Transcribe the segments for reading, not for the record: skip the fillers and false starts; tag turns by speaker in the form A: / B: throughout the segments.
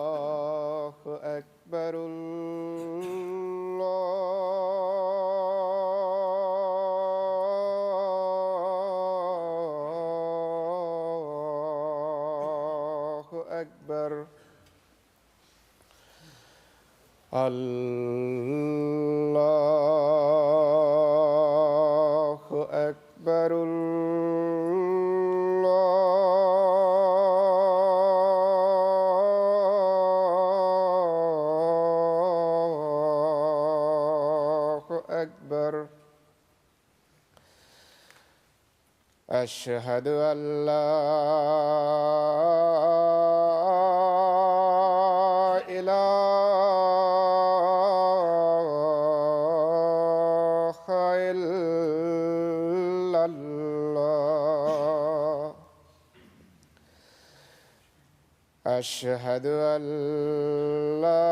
A: الله أكبر الله أكبر الله أكبر الله أكبر أشهد أن لا إله إلا الله أشهد أن لا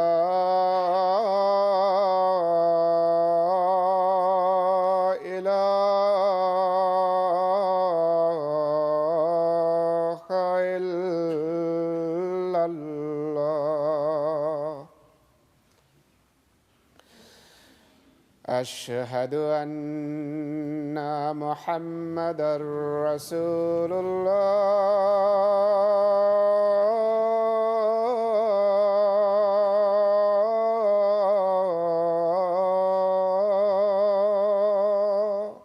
A: إله إلا الله أشهد أن محمدًا رسول الله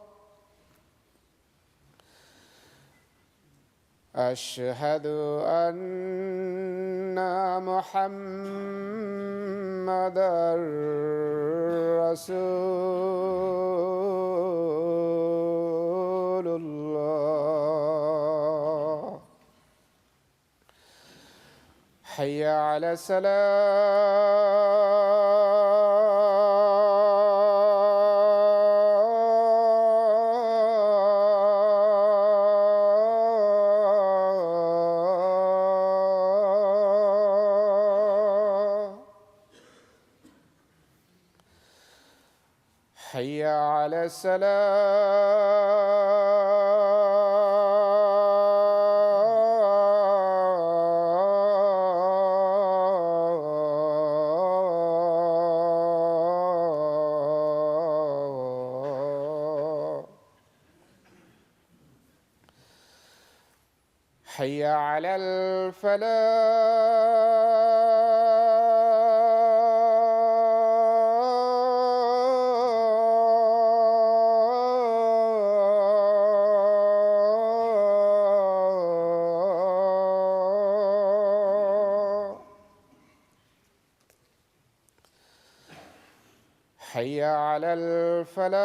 A: أشهد أن محمدًا رسول الله حي على الصلاة حي على الصلاة حي على الفلاح حي على الفلاح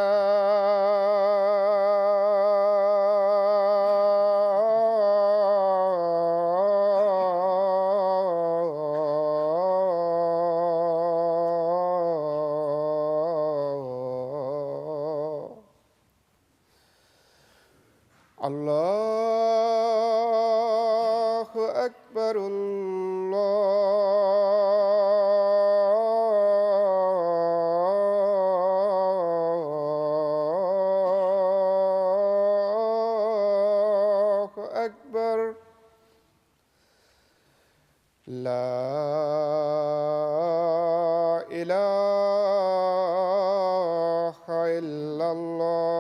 A: الله أكبر الله أكبر لا إله إلا الله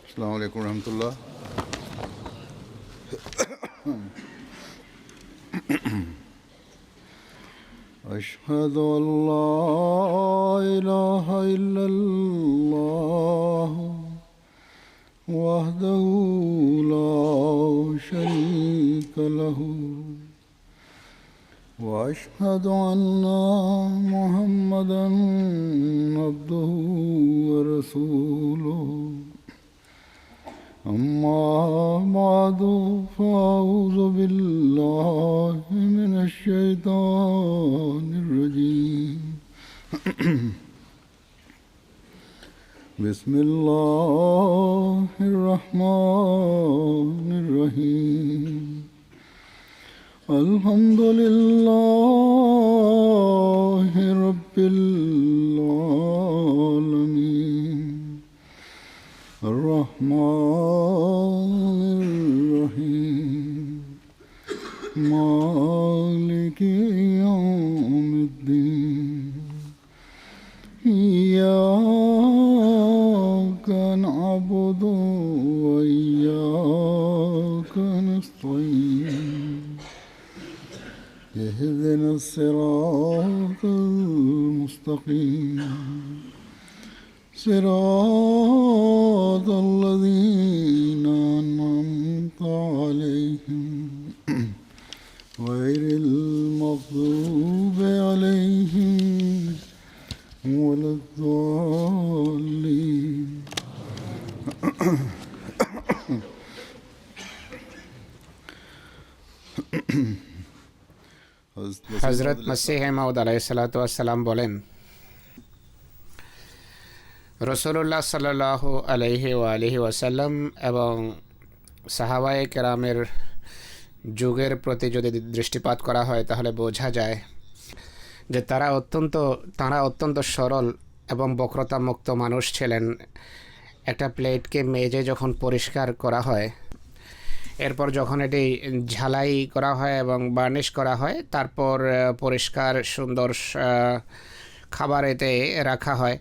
B: السلام عليكم ورحمة الله. أشهد أن لا إله إلا الله وحده لا شريك له وأشهد أن محمدًا عبده ورسوله أما بعد فأعوذ بالله من الشيطان الرجيم بسم الله الرحمن الحمد لله رب العالمين الرحمن الرحيم مالك يوم الدين إياك نعبد وإياك نستعين اهدنا الصراط المستقيم صراط الذين أنعمت عليهم غير المغضوب عليهم ولا الضالين.
C: হজরত মসিহ মাউদ আলাইহিসসালাম বলেন, রসুল্লাহ সাল্লাল্লাহু আলাইহি ওয়াসাল্লাম এবং সাহাবায়ে কেরামের যুগের প্রতি যদি দৃষ্টিপাত করা হয় তাহলে বোঝা যায় যে তারা অত্যন্ত সরল এবং বক্রতা মুক্ত মানুষ ছিলেন। একটা প্লেটকে মেজে যখন পরিষ্কার করা হয়, এরপর যখন এটি ঝালাই করা হয় এবং বার্নিশ করা হয়, তারপর পরিষ্কার সুন্দর খাবার এতে রাখা হয়,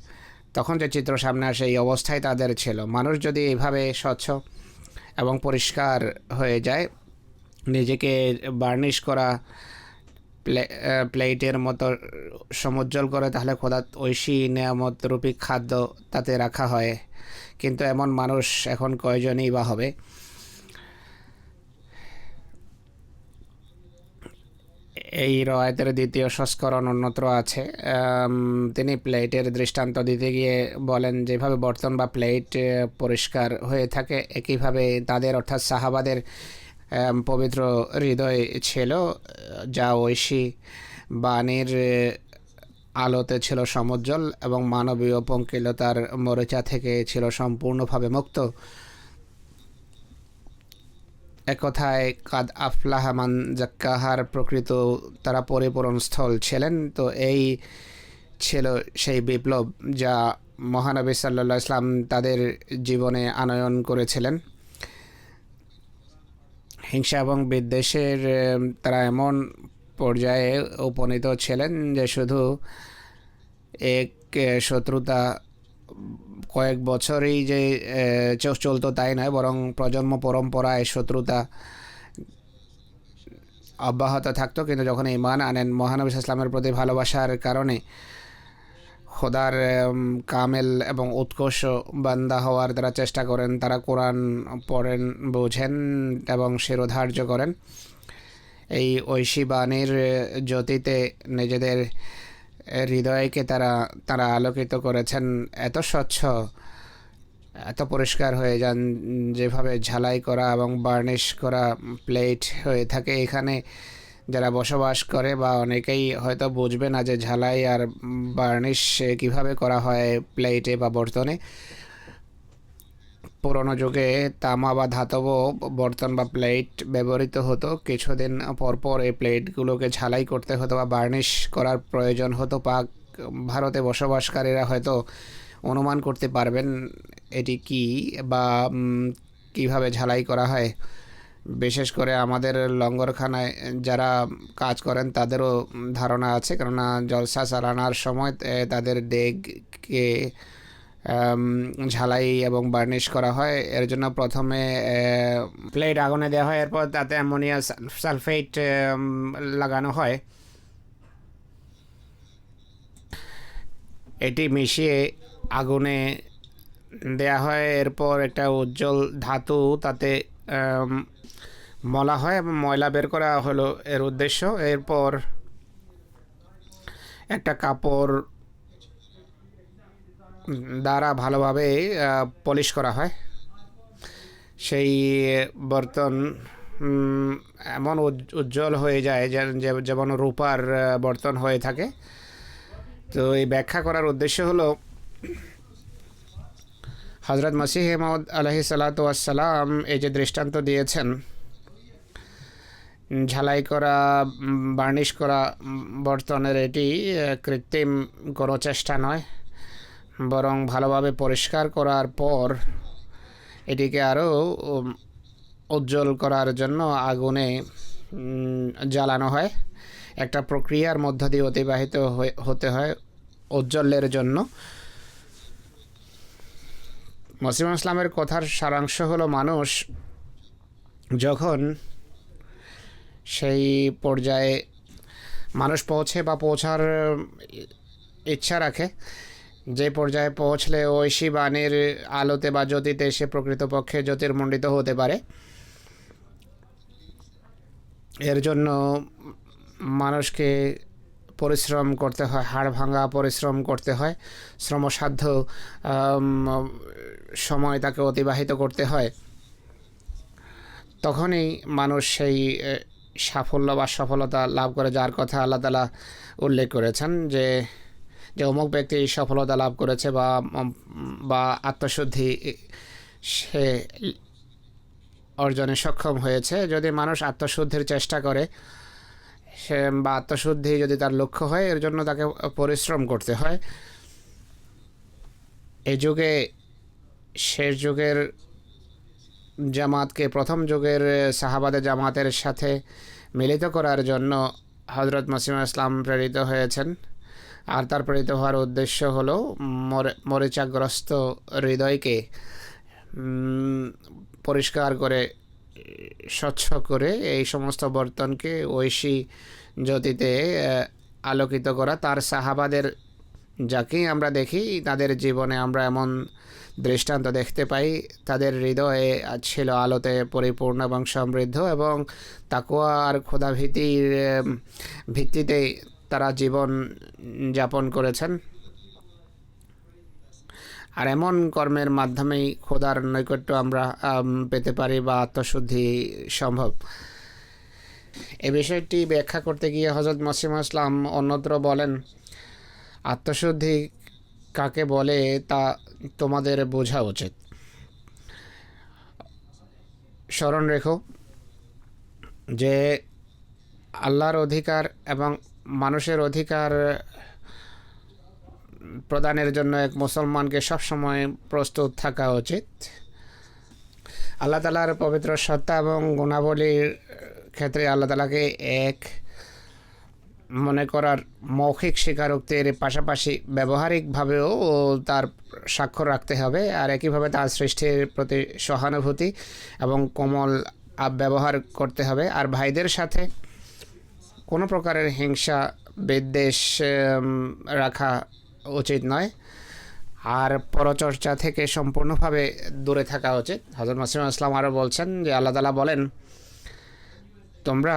C: তখন যে চিত্র সামনে আসে এই অবস্থায় তাদের ছিল। মানুষ যদি এইভাবে স্বচ্ছ এবং পরিষ্কার হয়ে যায়, নিজেকে বার্নিশ করা প্লেটের মতো সমুজ্জ্বল করে, তাহলে খোদা ঐশী নেয়ামত রূপী খাদ্য তাতে রাখা হয়। কিন্তু এমন মানুষ এখন কয়জনই বা হবে? এই রওয়ায়াতের দ্বিতীয় সংস্করণ অন্যত্র আছে। তিনি প্লেটের দৃষ্টান্ত দিতে গিয়ে বলেন, যেভাবে বর্তন বা প্লেট পরিষ্কার হয়ে থাকে, একইভাবে তাদের অর্থাৎ সাহাবাদের পবিত্র হৃদয় ছিল, যা ঐশী বাণীর আলোতে ছিল সমুজ্জ্বল এবং মানবীয় পঙ্কিলতার মরিচা থেকে ছিল সম্পূর্ণভাবে মুক্ত। একথায় কাদ আফলাহা মান জাক্কাহার প্রকৃত তারা পরিপূরণ স্থল ছিলেন। তো এই ছিল সেই বিপ্লব যা মহানবী সাল্লাল্লাহু আলাইহি ওয়াসাল্লাম তাদের জীবনে আনয়ন করেছিলেন। হিংসা এবং বিদ্বেষের তারা এমন পর্যায়ে উপনীত ছিলেন যে শুধু এক শত্রুতা কয়েক বছরই যে চলতো তাই নয়, বরং প্রজন্ম পরম্পরায় শত্রুতা অব্যাহত থাকতো। কিন্তু যখন ঈমান আনেন, মহানবী ইসলামের প্রতি ভালোবাসার কারণে খোদার কামেল এবং উৎকর্ষ বান্দা হওয়ার তারা চেষ্টা করেন। তারা কোরআন পড়েন, বোঝেন এবং শিরোধার্য করেন। এই ঐশী বাণীর জ্যোতিতে নিজেদের হৃদয়কে তারা আলোকিত করেছেন। এত স্বচ্ছ, এত পরিষ্কার হয়ে যান, যেভাবে ঝালাই করা এবং বার্নিশ করা প্লেট হয়ে থাকে। এখানে যারা বসবাস করে বা অনেকেই হয়তো বুঝবে না যে ঝালাই আর বার্নিশ কিভাবে করা হয় প্লেটে বা বর্তনে। পুরনো যুগে তামা বা ধাতব বর্তন বা প্লেট ব্যবহৃত হতো। কিছুদিন পরপর এই প্লেটগুলোকে ঝালাই করতে হতো বা বার্নিশ করার প্রয়োজন হতো। পাক ভারতে বসবাসকারীরা হয়তো অনুমান করতে পারবেন এটি কি বা কিভাবে ঝালাই করা হয়। বিশেষ করে আমাদের লঙ্গরখানায় যারা কাজ করেন তাদেরও ধারণা আছে, কেননা জলসা চালানোর সময় তাদের ডেগকে ঝালাই এবং বার্নিশ করা হয়। এর জন্য প্রথমে প্লেট আগুনে দেওয়া হয়, এরপর তাতে অ্যামোনিয়া সালফেট লাগানো হয়। এটি মিশিয়ে আগুনে দেয়া হয়, এরপর একটা উজ্জ্বল ধাতু তাতে মলা হয় এবং ময়লা বের করা হলো এর উদ্দেশ্য। এরপর একটা কাপড় দ্বারা ভালোভাবে পলিশ করা হয়। সেই বর্তন এমন উজ্জ্বল হয়ে যায় যেমন রূপার বর্তন হয়ে থাকে। তো এই ব্যাখ্যা করার উদ্দেশ্য হলো, হজরত মসিহ মাউদ আলাইহিস সালাতু ওয়াস সালাম এই যে দৃষ্টান্ত দিয়েছেন, ঝালাই করা বার্নিশ করা বর্তনের এটি কৃত্রিম কোনো চেষ্টা নয়, বরং ভালোভাবে পরিষ্কার করার পর এটিকে আরও উজ্জ্বল করার জন্য আগুনে জ্বালানো হয়। একটা প্রক্রিয়ার মধ্য দিয়ে অতিবাহিত হতে হয় ঔজ্জ্বল্যের জন্য। মসিহ ইসলামের কথার সারাংশ হলো, মানুষ যখন সেই পর্যায়ে মানুষ পৌঁছে বা পৌঁছার ইচ্ছা রাখে, যে পর্যায়ে পৌঁছলে ঐশী বাণীর আলোতে বা জ্যোতিতে সে প্রকৃতপক্ষে জ্যোতির্মণ্ডিত হতে পারে, এর জন্য মানুষকে পরিশ্রম করতে হয়, হাড় ভাঙা পরিশ্রম করতে হয়, শ্রমসাধ্য সময় তাকে অতিবাহিত করতে হয়। তখনই মানুষ সেই সাফল্য বা সফলতা লাভ করে, যার কথা আল্লাহ তাআলা উল্লেখ করেছেন যে অমুক ব্যক্তি সফলতা লাভ করেছে বা আত্মশুদ্ধি সে অর্জনে সক্ষম হয়েছে। যদি মানুষ আত্মশুদ্ধির চেষ্টা করে সে বা আত্মশুদ্ধি যদি তার লক্ষ্য হয়, এর জন্য তাকে পরিশ্রম করতে হয়। এই যুগে শেষ যুগের জামাতকে প্রথম যুগের সাহাবাদের জামাতের সাথে মিলিত করার জন্য হজরত মসিহ ইসলাম প্রেরিত হয়েছেন। আর তার প্রেরিত হওয়ার উদ্দেশ্য হলো মরিচাগ্রস্ত হৃদয়কে পরিষ্কার করে স্বচ্ছ করে এই সমস্ত বর্তনকে ঐশী জ্যোতিতে আলোকিত করা। তার সাহাবাদের যাকেই আমরা দেখি তাদের জীবনে আমরা এমন দৃষ্টান্ত দেখতে পাই, তাদের হৃদয়ে ছিল আলোতে পরিপূর্ণ এবং সমৃদ্ধ, এবং তাকওয়া আর খোদাভীতির ভিত্তিতে তারা জীবন যাপন করেছেন। আর এমন কর্মের মাধ্যমেই খোদার নৈকট্য আমরা পেতে পারি বা আত্মশুদ্ধি সম্ভব। এই বিষয়টি ব্যাখ্যা করতে গিয়ে হযরত মসিহ ইসলাম অন্যত্র বলেন, আত্মশুদ্ধি কাকে বলে তা তোমাদের বোঝা উচিত। স্মরণ রেখো যে আল্লাহর অধিকার এবং মানুষের অধিকার প্রদানের জন্য এক মুসলমানকে সবসময় প্রস্তুত থাকা উচিত। আল্লাহ তাআলার পবিত্র সত্তা এবং গুণাবলীর ক্ষেত্রে আল্লাহ তাআলাকে এক মনে করার মৌখিক স্বীকারোক্তির পাশাপাশি ব্যবহারিকভাবেও তার স্বাক্ষর রাখতে হবে, আর একইভাবে তার সৃষ্টির প্রতি সহানুভূতি এবং কোমল ব্যবহার করতে হবে। আর ভাইদের সাথে কোনো প্রকারের হিংসা বিদ্বেষ রাখা উচিত নয়, আর পরচর্চা থেকে সম্পূর্ণভাবে দূরে থাকা উচিত। হযরত মসিহ ইসলাম আরও বলছেন যে আল্লাহ তাআলা বলেন, তোমরা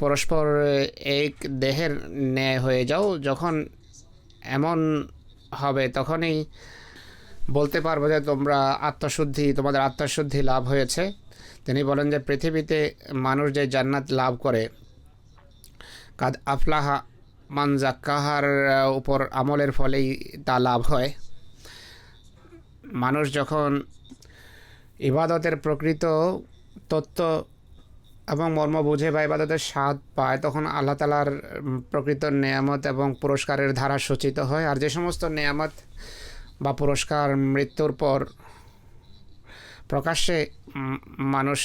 C: পরস্পর এক দেহের ন্যায় হয়ে যাও। যখন এমন হবে তখনই বলতে পারবো যে তোমাদের আত্মশুদ্ধি লাভ হয়েছে। তিনি বলেন যে পৃথিবীতে মানুষ যে জান্নাত লাভ করে, কাদ আফলাহা মান জাক্কাহার উপর আমলের ফলেই তা লাভ হয়। মানুষ যখন ইবাদতের প্রকৃত তত্ত্ব এবং মর্ম বুঝে বা ইবাদতের স্বাদ পায়, তখন আল্লাহ তাআলার প্রকৃত নেয়ামত এবং পুরস্কারের ধারা সূচিত হয়। আর যে সমস্ত নেয়ামত বা পুরস্কার মৃত্যুর পর প্রকাশ্যে মানুষ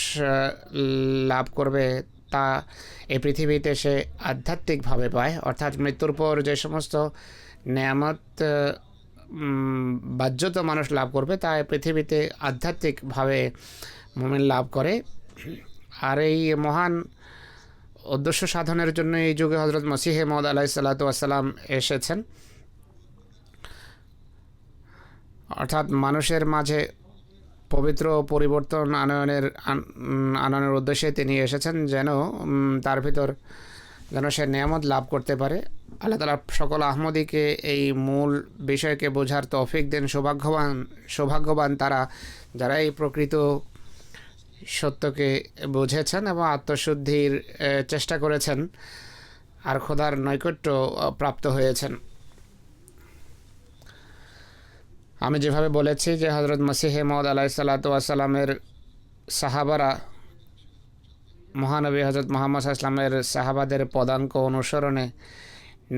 C: লাভ করবে, তা এই পৃথিবীতে সে আধ্যাত্মিকভাবে পায়। অর্থাৎ মৃত্যুর পর যে সমস্ত নেয়ামত বাহ্যত মানুষ লাভ করবে, তা এই পৃথিবীতে আধ্যাত্মিকভাবে মুমিন লাভ করে। আর এই মহান উদ্দেশ্য সাধনের জন্য এই যুগে হযরত মসিহ মাউদ আলাইহিস সালাতু ওয়াস সালাম এসেছেন। অর্থাৎ মানুষের মাঝে পবিত্র পরিবর্তন আনয়নের উদ্দেশ্যে তিনি এসেছেন, তার ভিতর যেন সে নেয়ামত লাভ করতে পারে। আল্লাহ তাআলা সকল আহমদীকে এই মূল বিষয়কে বোঝার তৌফিক দেন। সৌভাগ্যবান তারা যারা এই প্রকৃত সত্যকে বুঝেছেন এবং আত্মশুদ্ধির চেষ্টা করেছেন আর খোদার নৈকট্য প্রাপ্ত হয়েছেন। আমি যেভাবে বলেছি যে হযরত মসিহ মাউদ আলাইহিস সালাতু ওয়াস সালামের সাহাবারা মহানবী হজরত মোহাম্মদ ইসলামের সাহাবাদের পদাঙ্ক অনুসরণে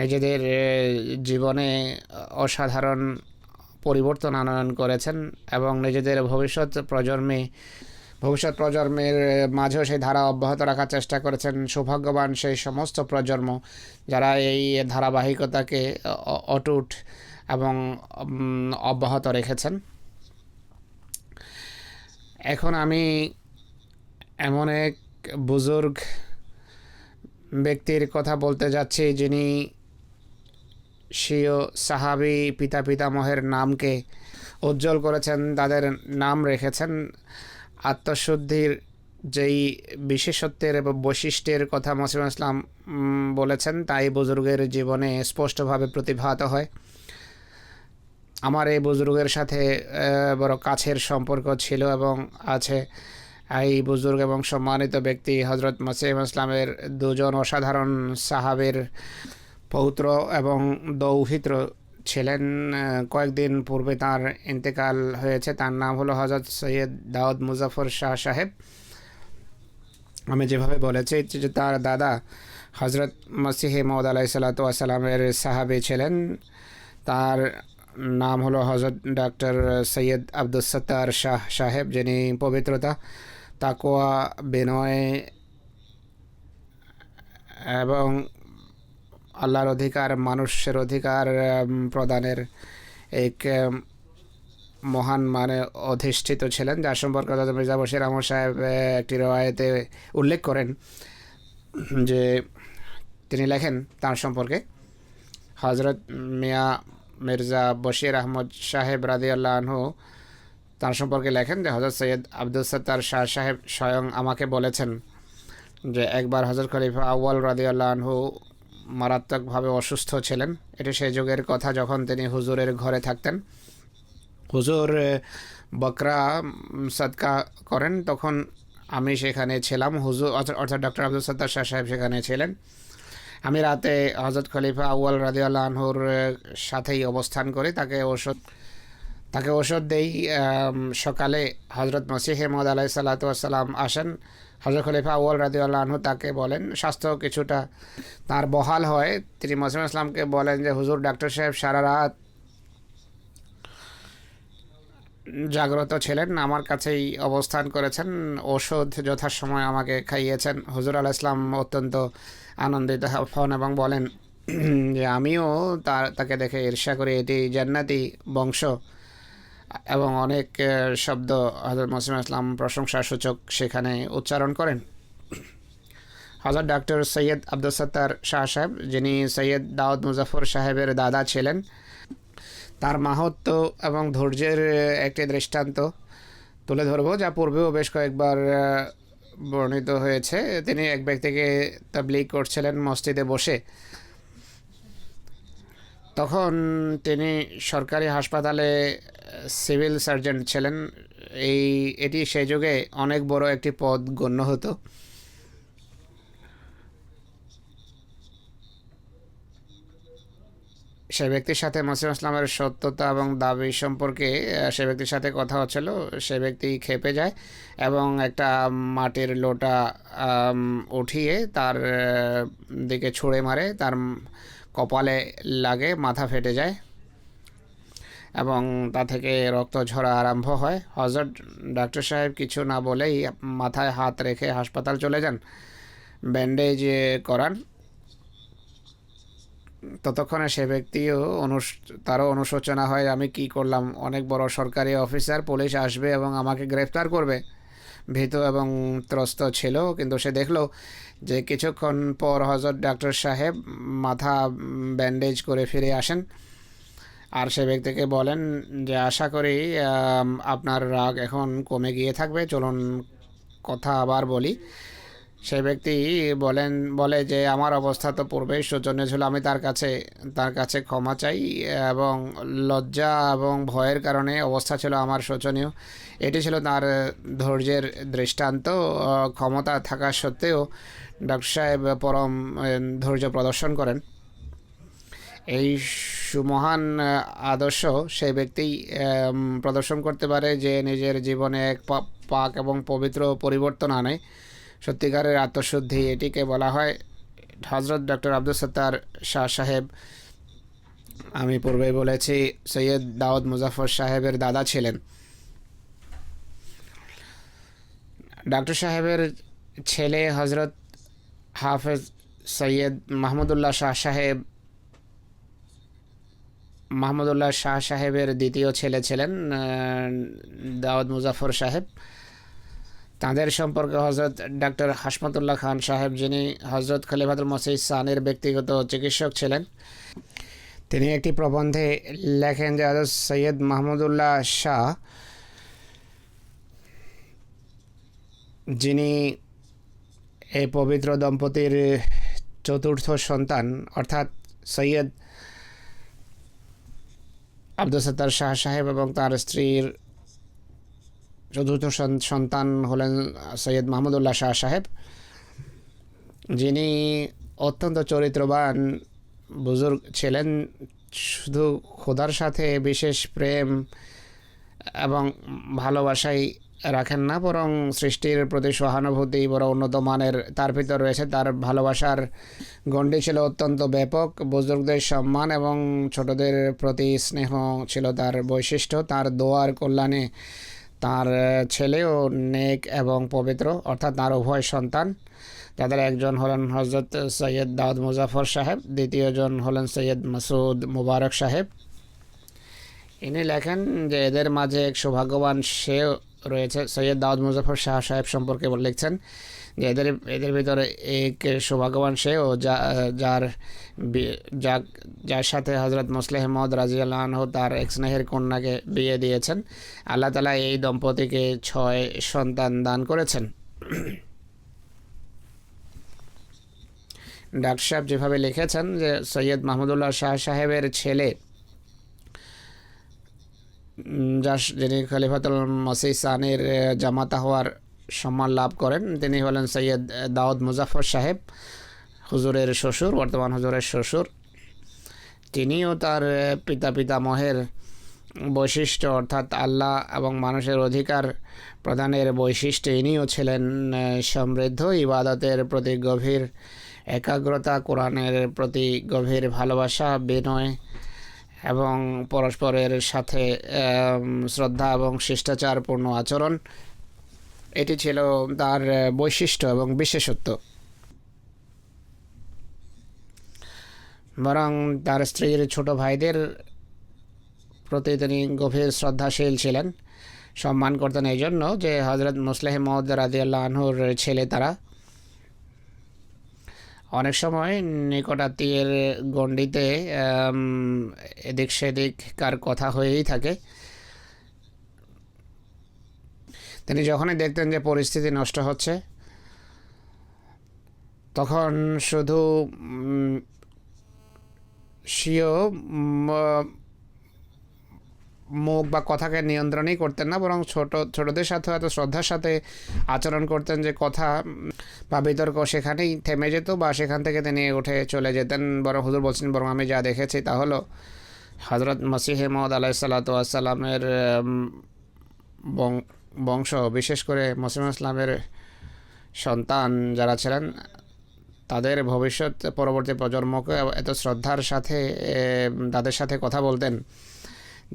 C: নিজেদের জীবনে অসাধারণ পরিবর্তন আনয়ন করেছেন এবং নিজেদের ভবিষ্যৎ প্রজন্মের মাঝেও সেই ধারা অব্যাহত রাখার চেষ্টা করেছেন। সৌভাগ্যবান সেই সমস্ত প্রজন্ম যারা এই ধারাবাহিকতাকে অটুট এবং অব্যাহত রেখেছেন। এখন আমি এমন এক বুজুর্গ ব্যক্তির কথা বলতে যাচ্ছি যিনি স্বীয় সাহাবী পিতামহের নামকে উজ্জ্বল করেছেন, তাদের নাম রেখেছেন। আত্মশুদ্ধির যেই বিশেষত্বের এবং বৈশিষ্ট্যের কথা মসিউদ ইসলাম বলেছেন তাই বুজুর্গের জীবনে স্পষ্টভাবে প্রতিভাত হয়। আমার এই বুজুর্গের সাথে বড় কাছের সম্পর্ক ছিল এবং আছে। এই বুজুর্গ এবং সম্মানিত ব্যক্তি হজরত মসিউদ ইসলামের দুজন অসাধারণ সাহাবের পৌত্র এবং দৌহিত্র ছিলেন। কয়েকদিন পূর্বে তার ইন্তেকাল হয়েছে। তার নাম হলো হজরত সৈয়দ দাউদ মুজাফর শাহ সাহেব। আমি যেভাবে বলেছি যে তার দাদা হজরত মসিহে মওদ আলাইহিসসালাতু ওয়াসসালামের সাহাবী ছিলেন। তার নাম হলো হজরত ডক্টর সৈয়দ আব্দুস সত্তার শাহ সাহেব, যিনি পবিত্রতা, তাকওয়া, বিনয় এবং আল্লাহর অধিকার, মানুষের অধিকার প্রদানের এক মহান মানে অধিষ্ঠিত ছিলেন, যার সম্পর্কে হযরত মির্জা বশির আহমদ সাহেব একটি রওয়ায়েতে উল্লেখ করেন যে তিনি লেখেন তার সম্পর্কে। হজরত মির্জা বশির আহমদ সাহেব রাদিয়াল্লাহু আনহু তার সম্পর্কে লেখেন যে হজরত সৈয়দ আব্দুল সত্তার শাহ সাহেব স্বয়ং আমাকে বলেছেন যে একবার হজরত খলিফা আউয়াল রাদিয়াল্লাহু আনহু মারাত্মকভাবে অসুস্থ ছিলেন। এটি সেই যুগের কথা যখন তিনি হুজুরের ঘরে থাকতেন। হুজুর বকরা সদকা করেন, তখন আমি সেখানে ছিলাম। হুজুর অর্থাৎ ডক্টর আব্দুল সত্তার শাহ সাহেব সেখানে ছিলেন। আমি রাতে হজরত খলিফা আউয়াল রাদিয়াল্লাহু আনহুর সাথেই অবস্থান করি, তাকে ওষুধ দেই। সকালে হজরত মসিহে মওদ আলাইহিসসালাতু ওয়াসসালাম আসেন। হজরত খলিফা আউয়াল রাদিয়াল্লাহু আনহু তাকে বলেন, স্বাস্থ্য কিছুটা তার বহাল হয়। তিনি মসিউদ ইসলামকে বলেন যে হুজুর ডাক্তার সাহেব সারা রাত জাগ্রত ছিলেন, আমার কাছেই অবস্থান করেছেন, ওষুধ যথাসময় আমাকে খাইয়েছেন। হুজুর আলাইহিস সালাম অত্যন্ত আনন্দিত হন এবং বলেন যে আমিও তাকে দেখে ঈর্ষা করি, এটি জান্নাতি বংশ। এবং অনেক শব্দ হযরত মসিউদ ইসলাম প্রশংসাসূচক সেখানে উচ্চারণ করেন। হযরত ডক্টর সৈয়দ আব্দুল সত্তার শাহ সাহেব, যিনি সৈয়দ দাউদ মুজাফর সাহেবের দাদা ছিলেন, তার মাহাত্ম্য এবং ধৈর্যের একটি দৃষ্টান্ত তুলে ধরব, যা পূর্বেও বেশ কয়েকবার বর্ণিত হয়েছে। তিনি এক ব্যক্তিকে তাবলীগ করছিলেন মসজিদে বসে। তখন তিনি সরকারি হাসপাতালে সিভিল সার্জন ছিলেন। এটি সেই যুগে অনেক বড় একটি পদ গণ্য হতো। সে ব্যক্তির সাথে মসিউদ ইসলামের সত্যতা এবং দাবি সম্পর্কে সে ব্যক্তির সাথে কথা হচ্ছিল। সে ব্যক্তি খেপে যায় এবং একটা মাটির লোটা উঠিয়ে তার দিকে ছুঁড়ে মারে, তার কপালে লাগে, মাথা ফেটে যায় এবং তা থেকে রক্ত ঝরা আরম্ভ হয়। হযরত ডাক্তার সাহেব কিছু না বলেই মাথায় হাত রেখে হাসপাতাল চলে যান, ব্যান্ডেজ করান। ততক্ষণে সে ব্যক্তিও তারও অনুশোচনা হয়, আমি কি করলাম, অনেক বড় সরকারি অফিসার, পুলিশ আসবে এবং আমাকে গ্রেফতার করবে। ভীত এবং ত্রস্ত ছিল, কিন্তু সে দেখলো যে কিছুক্ষণ পর হযরত ডাক্তার সাহেব মাথা ব্যান্ডেজ করে ফিরে আসেন আর সে ব্যক্তিকে বলেন যে আশা করি আপনার রাগ এখন কমে গিয়ে থাকবে, চলুন কথা আবার বলি। সেই ব্যক্তি বলে যে আমার অবস্থা তো পূর্বেই শোচনীয় ছিল, আমি তার কাছে ক্ষমা চাই এবং লজ্জা এবং ভয়ের কারণে অবস্থা ছিল আমার শোচনীয়। এটি ছিল তার ধৈর্যের দৃষ্টান্ত। ক্ষমতা থাকা সত্ত্বেও ডক্টর সাহেব পরম ধৈর্য প্রদর্শন করেন। এই সুমহান আদর্শ সেই ব্যক্তি প্রদর্শন করতে পারে যে নিজের জীবনে এক পাক এবং পবিত্র পরিবর্তন আনে। সত্যিকারের আত্মশুদ্ধি, এটিকে বলা হয়। হজরত ডক্টর আব্দুল সত্তার শাহ সাহেব, আমি পূর্বেই বলেছি, সৈয়দ দাউদ মুজাফর সাহেবের দাদা ছিলেন। ডক্টর সাহেবের ছেলে হজরত হাফেজ সৈয়দ মাহমুদুল্লাহ শাহ সাহেবের দ্বিতীয় ছেলে ছিলেন দাউদ মুজাফর সাহেব। তাঁদের সম্পর্কে হজরত ডক্টর হাশমতুল্লাহ খান সাহেব, যিনি হজরত খলিফাতুল মসিহ সানির ব্যক্তিগত চিকিৎসক ছিলেন, তিনি একটি প্রবন্ধে লেখেন যে হজরত সৈয়দ মাহমুদুল্লাহ শাহ, যিনি এই পবিত্র দম্পতির চতুর্থ সন্তান, অর্থাৎ সৈয়দ আব্দুল সত্তার শাহ সাহেব এবং তার স্ত্রীর চতুর্থ সন্তান হলেন সৈয়দ মাহমুদুল্লাহ শাহ সাহেব, যিনি অত্যন্ত চরিত্রবান বুজুর্গ ছিলেন। শুধু খোদার সাথে বিশেষ প্রেম এবং ভালোবাসাই রাখেন না, বরং সৃষ্টির প্রতি সহানুভূতি বড় উন্নত মানের তার ভিতর রয়েছে। তার ভালোবাসার গণ্ডি ছিল অত্যন্ত ব্যাপক। বুজুর্গদের সম্মান এবং ছোটদের প্রতি স্নেহ ছিল তার বৈশিষ্ট্য। তার দোয়ার কল্যাণে তার ছেলেও নেক এবং পবিত্র, অর্থাৎ তার উভয় সন্তান, যাদের একজন হলেন হজরত সৈয়দ দাউদ মুজাফর সাহেব, দ্বিতীয়জন হলেন সৈয়দ মাসুদ মুবারক সাহেব। ইনি লেখেন যে এদের মাঝে এক সৌভাগ্যবান সেও রয়েছে। সৈয়দ দাউদ মুজাফর শাহ সাহেব সম্পর্কে লিখছেন যে এদের ভিতরে এক সৌভাগ্যবান সেও যার সাথে হজরত মুসলিহ মওদ রাদিয়াল্লাহু আনহু তার এক স্নেহের কন্যাকে বিয়ে দিয়েছেন। আল্লাহ তাআলা এই দম্পতিকে 6 সন্তান দান করেছেন। ডাক্তার সাহেব যেভাবে লিখেছেন যে সৈয়দ মাহমুদুল্লাহ শাহ সাহেবের ছেলে, যিনি খলিফাতুল মসিহ সানির জামাতা হওয়ার সম্মান লাভ করেন, তিনি হলেন সৈয়দ দাউদ মুজাফর সাহেব, হুজুরের শ্বশুর, বর্তমান হুজুরের শ্বশুর। তিনিও তার পিতামহের বৈশিষ্ট্য, অর্থাৎ আল্লাহ এবং মানুষের অধিকার প্রদানের বৈশিষ্ট্য, ইনিও ছিলেন সমৃদ্ধ। ইবাদতের প্রতি গভীর একাগ্রতা, কোরআনের প্রতি গভীর ভালোবাসা, বিনয় এবং পরস্পরের সাথে শ্রদ্ধা এবং শিষ্টাচারপূর্ণ আচরণ, এটি ছিল তার বৈশিষ্ট্য এবং বিশেষত্ব। বরং তার স্ত্রীর ছোট ভাইদের প্রতি তিনি গভীর শ্রদ্ধাশীল ছিলেন, সম্মান করতেন এই জন্য যে হজরত মুসলিহ মওদ রাদিয়াল্লাহু আনহুর ছেলে তারা। অনেক সময় নিকটাত্মীয়ের গণ্ডিতে এদিক সেদিককার কথা হয়েই থাকে। তিনি যখনই দেখতেন যে পরিস্থিতি নষ্ট হচ্ছে, তখন শুধু স্বীয় মুখ বা কথাকে নিয়ন্ত্রণই করতেন না, বরং ছোটদের সাথে এত শ্রদ্ধার সাথে আচরণ করতেন যে কথা বা বিতর্ক সেখানেই থেমে যেত বা সেখান থেকে তিনি উঠে চলে যেতেন। বরং হুজুর বলছেন, বরং আমি যা দেখেছি তা হলো হজরত মসিহ মওদ আলাইহিস সালাতু ওয়াস সালামের বংশ, বিশেষ করে মুসলিম ইসলামের সন্তান যারা ছিলেন, তাদের ভবিষ্যৎ পরবর্তী প্রজন্মকে এত শ্রদ্ধার সাথে তাদের সাথে কথা বলতেন,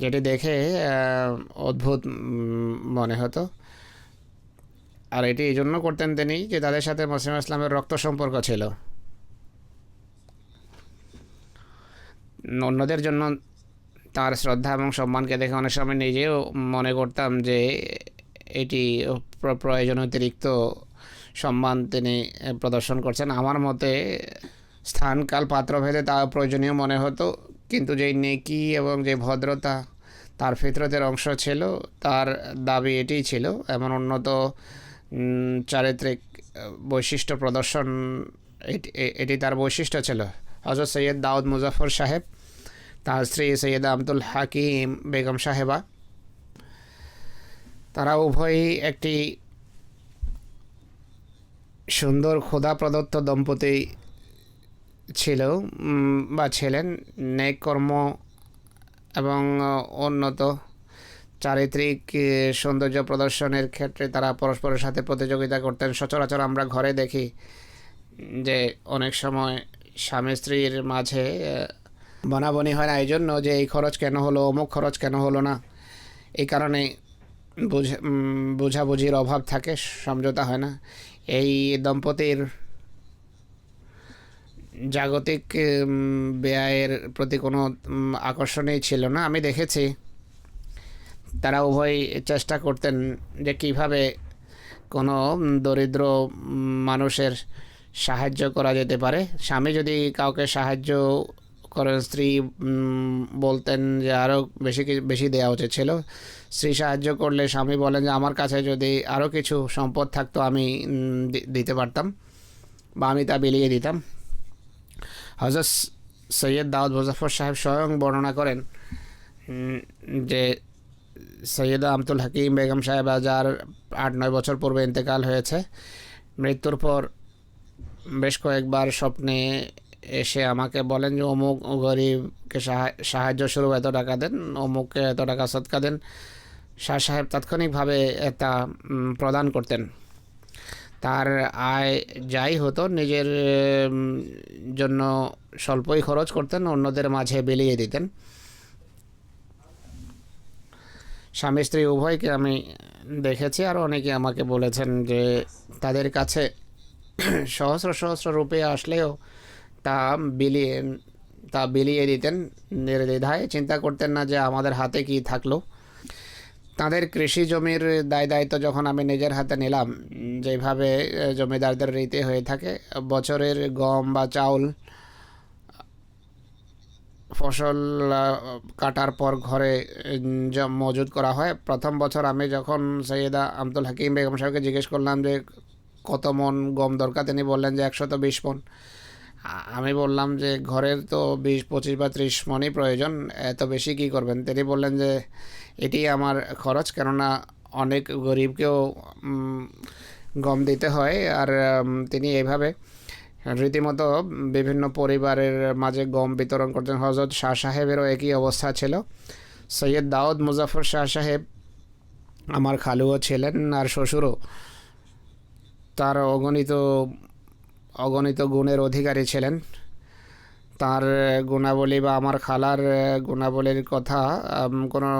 C: যেটি দেখে অদ্ভুত মনে হতো। আর এটি এই জন্য করতেন তিনি যে তাদের সাথে মুসলিম ইসলামের রক্ত সম্পর্ক ছিল। অন্যদের জন্য তার শ্রদ্ধা এবং সম্মানকে দেখে অনেক সময় নিজেও মনে করতাম যে এটি প্রয়োজন অতিরিক্ত সম্মান তিনি প্রদর্শন করছেন। আমার মতে স্থানকাল পাত্রভেদে তা প্রয়োজনীয় মনে হতো, কিন্তু যেই নেকি এবং যে ভদ্রতা তার ফিতরতের অংশ ছিল, তার দাবি এটিই ছিল এমন উন্নত চারিত্রিক বৈশিষ্ট্য প্রদর্শন, এটি তার বৈশিষ্ট্য ছিল। হযরত সৈয়দ দাউদ মুজাফর সাহেব, তার স্ত্রী সৈয়দা আব্দুল হাকিম বেগম সাহেবা, তারা উভয়ই একটি সুন্দর খোদা প্রদত্ত দম্পতি ছিল বা ছিলেন। নেক কর্ম এবং উন্নত চারিত্রিক সৌন্দর্য প্রদর্শনের ক্ষেত্রে তারা পরস্পরের সাথে প্রতিযোগিতা করতেন। সচরাচর আমরা ঘরে দেখি যে অনেক সময় স্বামী স্ত্রীর মাঝে বনাবনি হয় না, এই জন্য যে এই খরচ কেন হলো, অমুক খরচ কেন হলো না, এই কারণে বোঝাবুঝির অভাব থাকে, সমঝোতা হয় না। এই দম্পতির জাগতিক ব্যয়ের প্রতি কোনো আকর্ষণই ছিল না। আমি দেখেছি তারা উভয় চেষ্টা করতেন যে কীভাবে কোনো দরিদ্র মানুষের সাহায্য করা যেতে পারে। স্বামী যদি কাউকে সাহায্য করেন, স্ত্রী বলতেন যে আরও বেশি দেওয়া উচিত ছিল। স্ত্রী সাহায্য করলে স্বামী বলেন যে আমার কাছে যদি আরও কিছু সম্পদ থাকতো আমি দিতে পারতাম বা আমি তা বিলিয়ে দিতাম। হযরত সৈয়দ দাউদ মুজাফফর সাহেব স্বয়ং বর্ণনা করেন যে সৈয়দা আব্দুল হাকিম বেগম সাহেবা, যার 8-9 বছর পূর্বে ইন্তেকাল হয়েছে, মৃত্যুর পর বেশ কয়েকবার স্বপ্নে এসে আমাকে বলেন যে অমুক গরিবকে সাহায্য স্বরূপ এত টাকা দেন, অমুককে এত টাকা সদকা দেন। শাহ সাহেব তাৎক্ষণিকভাবে তা প্রদান করতেন। তার আয় যাই হতো নিজের জন্য স্বল্পই খরচ করতেন, অন্যদের মাঝে বিলিয়ে দিতেন। স্বামী স্ত্রী উভয়কে আমি দেখেছি, আর অনেকে আমাকে বলেছেন যে তাদের কাছে সহস্র সহস্র রুপিয়া আসলেও তা বিলিয়ে দিতেন নির্দ্বিধায়, চিন্তা করতেন না যে আমাদের হাতে কি থাকলো। তাদের কৃষি জমির দায়িত্ব যখন আমি নিজের হাতে নিলাম, যেভাবে জমিদারদের রীতি হয়ে থাকে, বছরের গম বা চাউল ফসল কাটার পর ঘরে মজুদ করা হয়। প্রথম বছর আমি যখন সৈয়দা আব্দুল হাকিম বেগম সাহেবকে জিজ্ঞেস করলাম যে কত মন গম দরকার, তিনি বললেন যে 120 মন। আমি বললাম যে ঘরের তো 20, 25 বা 30 মনই প্রয়োজন, এত বেশি কি করবেন? তিনি বললেন যে এটি আমার খরচ, কেননা অনেক গরিবকেও গম দিতে হয়। আর তিনি এইভাবে রীতিমতো বিভিন্ন পরিবারের মাঝে গম বিতরণ করতেন। হযরত শাহ সাহেবেরও একই অবস্থা ছিল। সৈয়দ দাউদ মুজাফফর শাহ সাহেব আমার খালুও ছিলেন আর শ্বশুরও। তার অগণিত গুণের অধিকারী ছিলেন। তার গুণাবলী বা আমার খালার গুণাবলীর কথা কোনো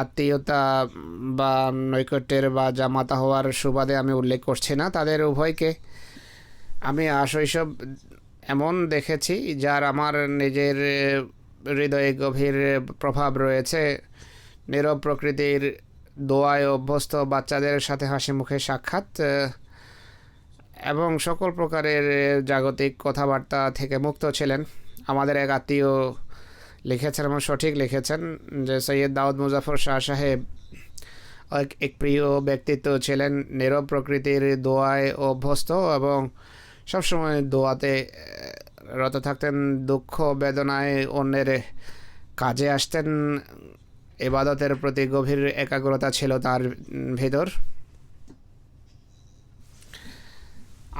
C: আত্মীয়তা বা নৈকট্যের বা জামাতা হওয়ার সুবাদে আমি উল্লেখ করছি না। তাদের উভয়কে আমি শৈশব এমন দেখেছি যার আমার নিজের হৃদয়ে গভীর প্রভাব রয়েছে। নীরব প্রকৃতির দোয়ায় অভ্যস্ত, বাচ্চাদের সাথে হাসি মুখে সাক্ষাৎ এবং সকল প্রকারের জাগতিক কথাবার্তা থেকে মুক্ত ছিলেন। আমাদের এক আত্মীয় লিখেছেন এবং সঠিক লিখেছেন যে সৈয়দ দাউদ মুজাফফর শাহ সাহেব এক প্রিয় ব্যক্তিত্ব ছিলেন, নীরব প্রকৃতির দোয়ায় অভ্যস্ত এবং সবসময় দোয়াতে রত থাকতেন। দুঃখ বেদনায় অন্যের কাজে আসতেন, ইবাদতের প্রতি গভীর একাগ্রতা ছিল তার ভেতর।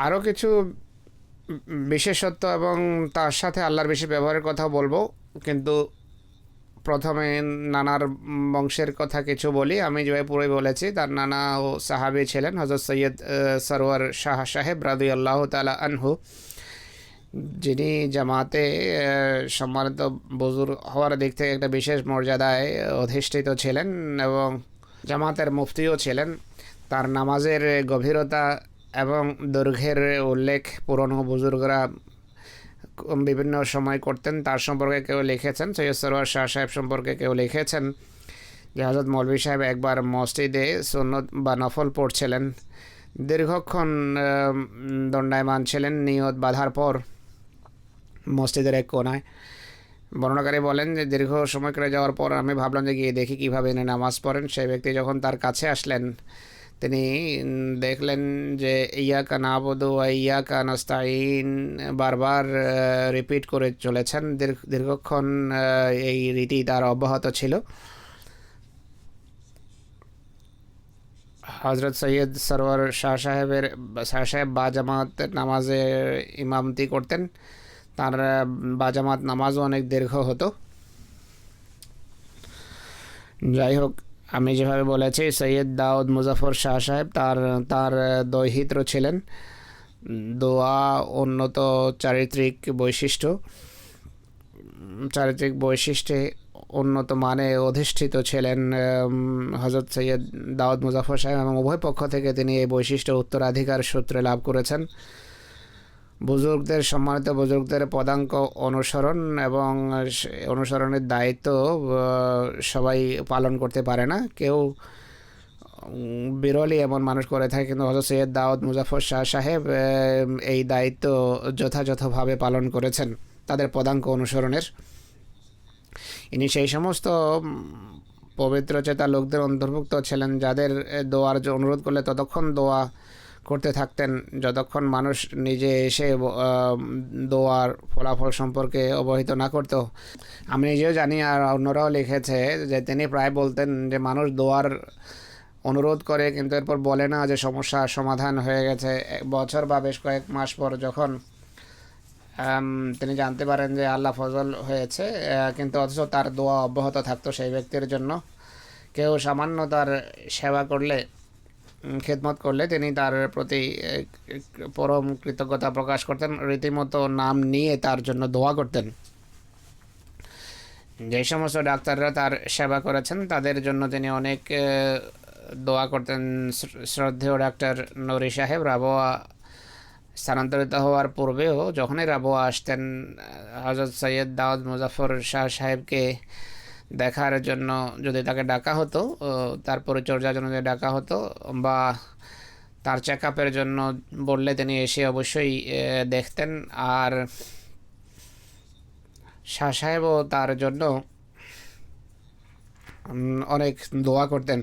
C: আরও কিছু বিশেষত্ব এবং তার সাথে আল্লাহর বিশেষ ব্যবহারের কথা বলবো, কিন্তু প্রথমে নানার বংশের কথা কিছু বলি। আমি যেভাবে পুরোই বলেছি, তার নানা ও সাহাবী ছিলেন হযরত সৈয়দ সরওয়ার শাহ সাহেব রাদিয়াল্লাহু তাআলা আনহু, যিনি জামাতে সম্মানিত বুজুর্গ হওয়ার দিক থেকে একটা বিশেষ মর্যাদায় অধিষ্ঠিত ছিলেন এবং জামাতের মুফতিও ছিলেন। তার নামাজের গভীরতা এবং দৈর্ঘ্যের উল্লেখ পুরনো বুজুর্গরা বিভিন্ন সময় করতেন। তার সম্পর্কে কেউ লিখেছেন, সৈয়দ সরওয়ার শাহ সাহেব সম্পর্কে কেউ লিখেছেন যে হযরত মৌলভী সাহেব একবার মসজিদে সুন্নত বা নফল পড়ছিলেন, দীর্ঘক্ষণ দণ্ডায়মান ছিলেন। নিয়ত বাঁধার পর মসজিদের এক কোনায়, বর্ণনাকারী বলেন যে দীর্ঘ সময় কেটে যাওয়ার পর আমি ভাবলাম যে গিয়ে দেখি কীভাবে এনে নামাজ পড়েন। সেই ব্যক্তি যখন তার কাছে আসলেন, তিনি দেখলেন যে ইয়াকা নাবুদু ওয়া ইয়াকা নাস্তাইন বারবার রিপিট করে চলেছেন। দীর্ঘক্ষণ এই রীতি তার অব্যাহত ছিল। হযরত সৈয়দ সরওয়ার শাহ সাহেব বাজামাত নামাজে ইমামতি করতেন। তার বাজামাত নামাজও অনেক দীর্ঘ হতো। যাই হোক, আমি যেভাবে বলেছি সৈয়দ দাউদ মুজাফর শাহ সাহেব তার তার দৌহিত্র ছিলেন। দোয়া উন্নত চারিত্রিক বৈশিষ্ট্যে উন্নত মানে অধিষ্ঠিত ছিলেন হজরত সৈয়দ দাউদ মুজাফর সাহেব, এবং উভয় পক্ষ থেকে তিনি এই বৈশিষ্ট্য উত্তরাধিকার সূত্রে লাভ করেছেন। সম্মানিত বুজুর্গদের পদাঙ্ক অনুসরণ এবং অনুসরণের দায়িত্ব সবাই পালন করতে পারে না, কেউ বিরলই এমন মানুষ করে থাকে, কিন্তু হযরত সৈয়দ দাউদ মুজাফর শাহ সাহেব এই দায়িত্ব যথাযথভাবে পালন করেছেন তাদের পদাঙ্ক অনুসরণের। ইনি সেই সমস্ত পবিত্র চেতা লোকদের অন্তর্ভুক্ত ছিলেন যাদের দোয়ার অনুরোধ করলে ততক্ষণ দোয়া করতে থাকতেন যতক্ষণ মানুষ নিজে এসে দোয়ার ফলাফল সম্পর্কে অবহিত না করত। আমি নিজেও জানি আর অন্যরাও লিখেছে যে তিনি প্রায় বলতেন যে মানুষ দোয়ার অনুরোধ করে কিন্তু এরপর বলে না যে সমস্যার সমাধান হয়ে গেছে। বছর বা বেশ কয়েক মাস পর যখন তিনি জানতে পারেন যে আল্লাহ ফজল হয়েছে, কিন্তু অথচ তার দোয়া অব্যাহত থাকতো সেই ব্যক্তির জন্য। কেউ সামান্য তার সেবা করলে, খেদমত করলে তিনি তার প্রতি পরম কৃতজ্ঞতা প্রকাশ করতেন, রীতিমতো নাম নিয়ে তার জন্য দোয়া করতেন। যে সমস্ত ডাক্তাররা তার সেবা করেছেন তাদের জন্য তিনি অনেক দোয়া করতেন। শ্রদ্ধেয় ডাক্তার নুরি সাহেব রাবোয়া স্থানান্তরিত হওয়ার পূর্বেও যখনই রাবোয়া আসতেন, হযরত সৈয়দ দাউদ মুজাফর শাহ সাহেবকে দেখার জন্য যদি তাকে ডাকা হতো, তার পরিচর্যার জন্য যদি ডাকা হতো বা তার চেক আপের জন্য বললে তিনি এসে অবশ্যই দেখতেন। আর শাহ সাহেবও তার জন্য অনেক দোয়া করতেন।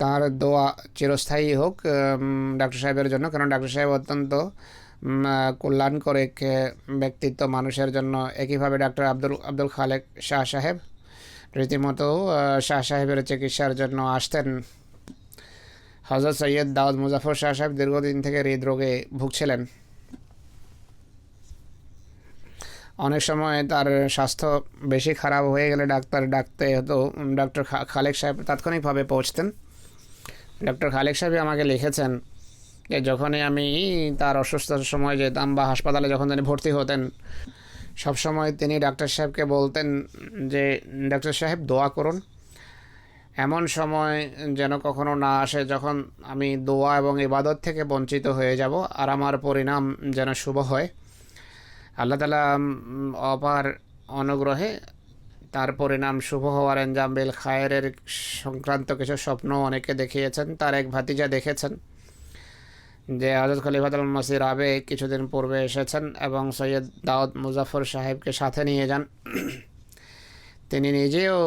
C: তার দোয়া চিরস্থায়ী হোক ডাক্তার সাহেবের জন্য, কারণ ডাক্তার সাহেব অত্যন্ত কল্যাণকর এক ব্যক্তিত্ব মানুষের জন্য। একইভাবে ডাক্তার আব্দুল খালেক শাহ সাহেব রীতিমতো শাহ সাহেবের চিকিৎসার জন্য আসতেন। হযরত সৈয়দ দাউদ মুজাফর শাহ সাহেব দীর্ঘদিন থেকে হৃদরোগে ভুগছিলেন। অনেক সময় তার স্বাস্থ্য বেশি খারাপ হয়ে গেলে ডাকতে হতো। ডক্টর খালেক সাহেব তাৎক্ষণিকভাবে পৌঁছতেন। ডক্টর খালেক সাহেব আমাকে লিখেছেন যে যখনই আমি তার অসুস্থতার সময় যেতাম বা হাসপাতালে যখন তিনি ভর্তি হতেন, সবসময় তিনি ডাক্তার সাহেবকে বলতেন যে ডাক্তার সাহেব দোয়া করুন। এমন সময় যেন কখনো না আসে যখন আমি দোয়া এবং ইবাদত থেকে বঞ্চিত হয়ে যাব, আর আমার পরিণাম যেন শুভ হয়। আল্লাহ তাআলা অপার অনুগ্রহে তার পরিণাম শুভ হওয়ার এনজাম বিল খায়েরের সংক্রান্ত কিছু স্বপ্ন অনেকে দেখিয়েছেন। তার এক ভাতিজা দেখেছেন যে হযরত খলিফাতুল মসিহ রাবে কিছুদিন পূর্বে এসেছেন এবং সৈয়দ দাউদ মুজাফর সাহেবকে সাথে নিয়ে যান। তিনি নিজেও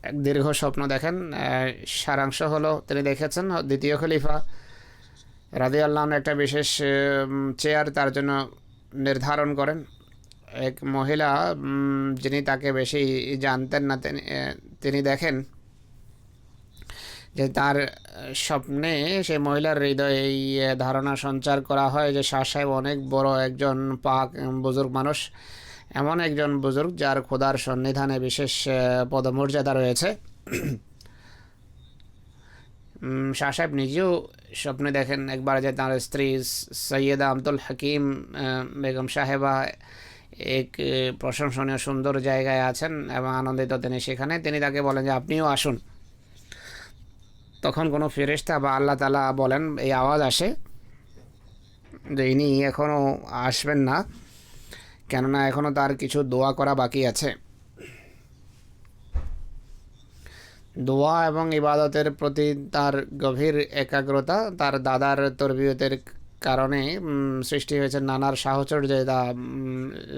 C: এক দীর্ঘ স্বপ্ন দেখেন। সারাংশ হলো তিনি দেখেছেন দ্বিতীয় খলিফা রাদিয়াল্লাহু আনহু একটা বিশেষ চেয়ার তার জন্য নির্ধারণ করেন। এক মহিলা যিনি তাকে বেশি জানতেন না, তিনি দেখেন যে তার স্বপ্নে সেই মহিলার হৃদয়ে এই ধারণা সঞ্চার করা হয় যে শাহ সাহেব অনেক বড় একজন পাক বুজুর্গ মানুষ, এমন একজন বুজুর্গ যার খোদার সন্নিধানে বিশেষ পদমর্যাদা রয়েছে। শাহ সাহেব নিজেও স্বপ্নে দেখেন একবার যে তাঁর স্ত্রী সৈয়দা আব্দুল হাকিম বেগম সাহেবা এক প্রশংসনীয় সুন্দর জায়গায় আছেন এবং আনন্দিত তিনি সেখানে। তিনি তাকে বলেন যে আপনিও আসুন। তখন কোনো ফেরেশতা বা আল্লাহ তাআলা বলেন, এই আওয়াজ আসে যে ইনি এখনও আসবেন না, কেননা এখনও তার কিছু দোয়া করা বাকি আছে। দোয়া এবং ইবাদতের প্রতি তার গভীর একাগ্রতা তার দাদার তরবিয়তের কারণে সৃষ্টি হয়েছে। নানার সাহচর্যতা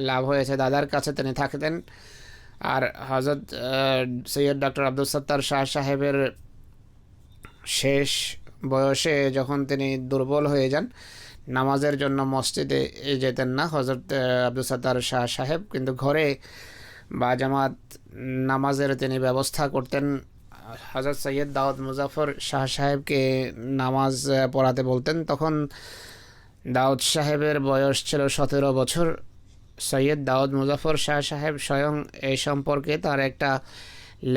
C: লাভ হয়েছে, দাদার কাছে তিনি থাকতেন। আর হযরত সৈয়দ ডক্টর আব্দুল সত্তার শাহ সাহেবের শেষ বয়সে যখন তিনি দুর্বল হয়ে যান, নামাজের জন্য মসজিদে যেতেন না হযরত আব্দুল সত্তার শাহ সাহেব, কিন্তু ঘরে বা জামাত নামাজের তিনি ব্যবস্থা করতেন। হযরত সৈয়দ দাউদ মুজাফর শাহ সাহেবকে নামাজ পড়াতে বলতেন। তখন দাউদ সাহেবের বয়স ছিল 17 বছর। সৈয়দ দাউদ মুজাফর শাহ সাহেব স্বয়ং এই সম্পর্কে তার একটা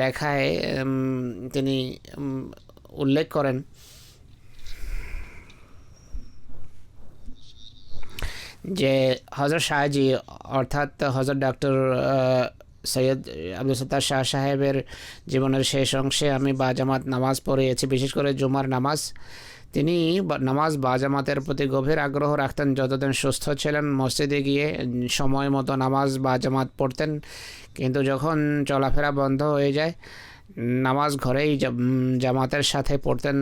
C: লেখায় তিনি উল্লেখ করেন যে হজরত শাহজি অর্থাৎ হজরত ডক্টর সৈয়দ আব্দুল সত্তার শাহ সাহেবের জীবনের শেষ অংশে আমি বাজামাত নামাজ পড়িয়েছি, বিশেষ করে জুমার নামাজ। তিনি নামাজ বাজামাতের প্রতি গভীর আগ্রহ রাখতেন। যতদিন সুস্থ ছিলেন মসজিদে গিয়ে সময় মতো নামাজ বাজামাত পড়তেন, কিন্তু যখন চলাফেরা বন্ধ হয়ে যায় নামাজ ঘরেই জামাতের সাথে পড়তেন।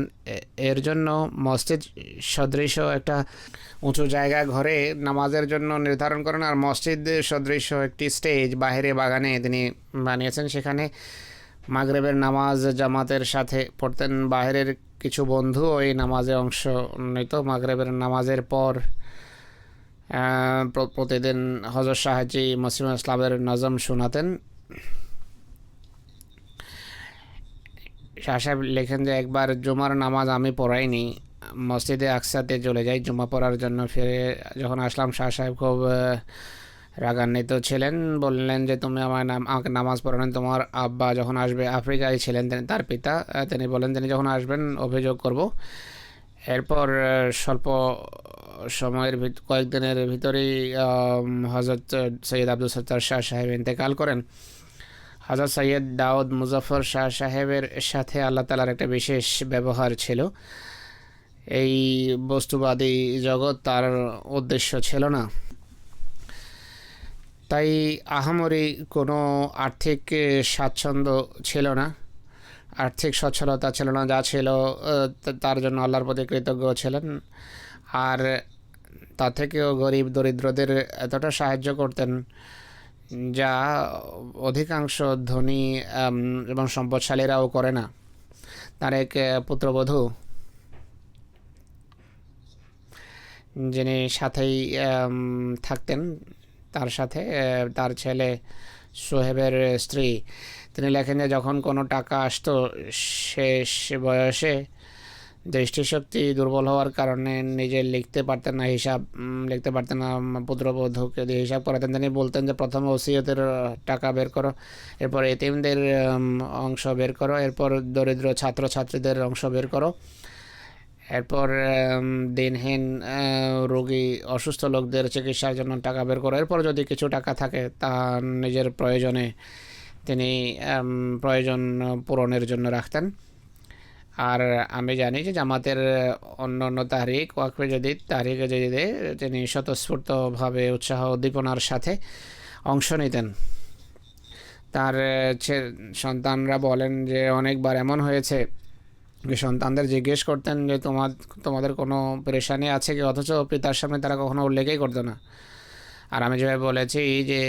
C: এর জন্য মসজিদ সদৃশ একটা উঁচু জায়গা ঘরে নামাজের জন্য নির্ধারণ করেন, আর মসজিদ সদৃশ একটি স্টেজ বাইরে বাগানে তিনি বানিয়েছেন। সেখানে মাগরিবের নামাজ জামাতের সাথে পড়তেন। বাইরের কিছু বন্ধু ওই নামাজে অংশ নিত। মাগরিবের নামাজের পর প্রতিদিন হজরত শাহজি মুসলিম ইসলামের নজম শোনাতেন। শাহ সাহেব লেখেন যে একবার জুমার নামাজ আমি পড়াইনি, মসজিদে আকসাতে চলে যাই জুমা পড়ার জন্য। ফিরে যখন আসলাম শাহ সাহেব খুব রাগান্বিত ছিলেন। বললেন যে তুমি আমাকে নামাজ পড়ালেন, তোমার আব্বা যখন আসবে, আফ্রিকায় ছিলেন তার পিতা, তিনি বলেন তিনি যখন আসবেন অভিযোগ করব। এরপর স্বল্প সময়ের কয়েকদিনের ভিতরেই হজরত সৈয়দ আব্দুল সত্তার শাহ সাহেব ইন্তেকাল করেন। হজরত সৈয়দ দাউদ মুজাফর শাহ সাহেবের সাথে আল্লাহ তালার একটা বিশেষ ব্যবহার ছিল। এই বস্তুবাদী জগৎ তার উদ্দেশ্য ছিল না, তাই আহামরি কোনো আর্থিক স্বাচ্ছন্দ্য ছিল না, আর্থিক সচ্ছলতা ছিল না। যা ছিল তার জন্য আল্লাহর প্রতি কৃতজ্ঞ ছিলেন। আর তা থেকেও গরিব দরিদ্রদের এতটা সাহায্য করতেন যা অধিকাংশ ধনী এবং সম্পদশালীরাও করে না। তার এক পুত্রবধূ যিনি সাথেই থাকতেন, তার সাথে তার ছেলে সোহেবের স্ত্রী, তিনি লেখেন যে যখন কোনো টাকা আসতো শেষ বয়সে দৃষ্টিশক্তি দুর্বল হওয়ার কারণে নিজে লিখতে পারতেন না, হিসাব লিখতে পারতেন না, পুত্রবধূকে দিয়ে হিসাব করাতেন। তিনি বলতেন যে প্রথমে ওসিয়তের টাকা বের করো, এরপর এতিমদের অংশ বের করো, এরপর দরিদ্র ছাত্রছাত্রীদের অংশ বের করো, এরপর দিনহীন রোগী অসুস্থ লোকদের চিকিৎসার জন্য টাকা বের করো, এরপর যদি কিছু টাকা থাকে তা নিজের প্রয়োজনে তিনি প্রয়োজন পূরণের জন্য রাখতেন। আর আমি জানি যে জামাতের অন্য অন্য তাহরিক ওয়াকফে জাদিদ তাহরিকে জাদিদে তিনি স্বতঃস্ফূর্তভাবে উৎসাহ উদ্দীপনার সাথে অংশ নিতেন। তার সন্তানরা বলেন যে অনেকবার এমন হয়েছে যে সন্তানদের জিজ্ঞেস করতেন যে তোমাদের কোনো পেরেশানি আছে কি, অথচ পিতার সামনে তারা কখনো উল্লেখই করতো না। আর আমি যেভাবে বলেছি যে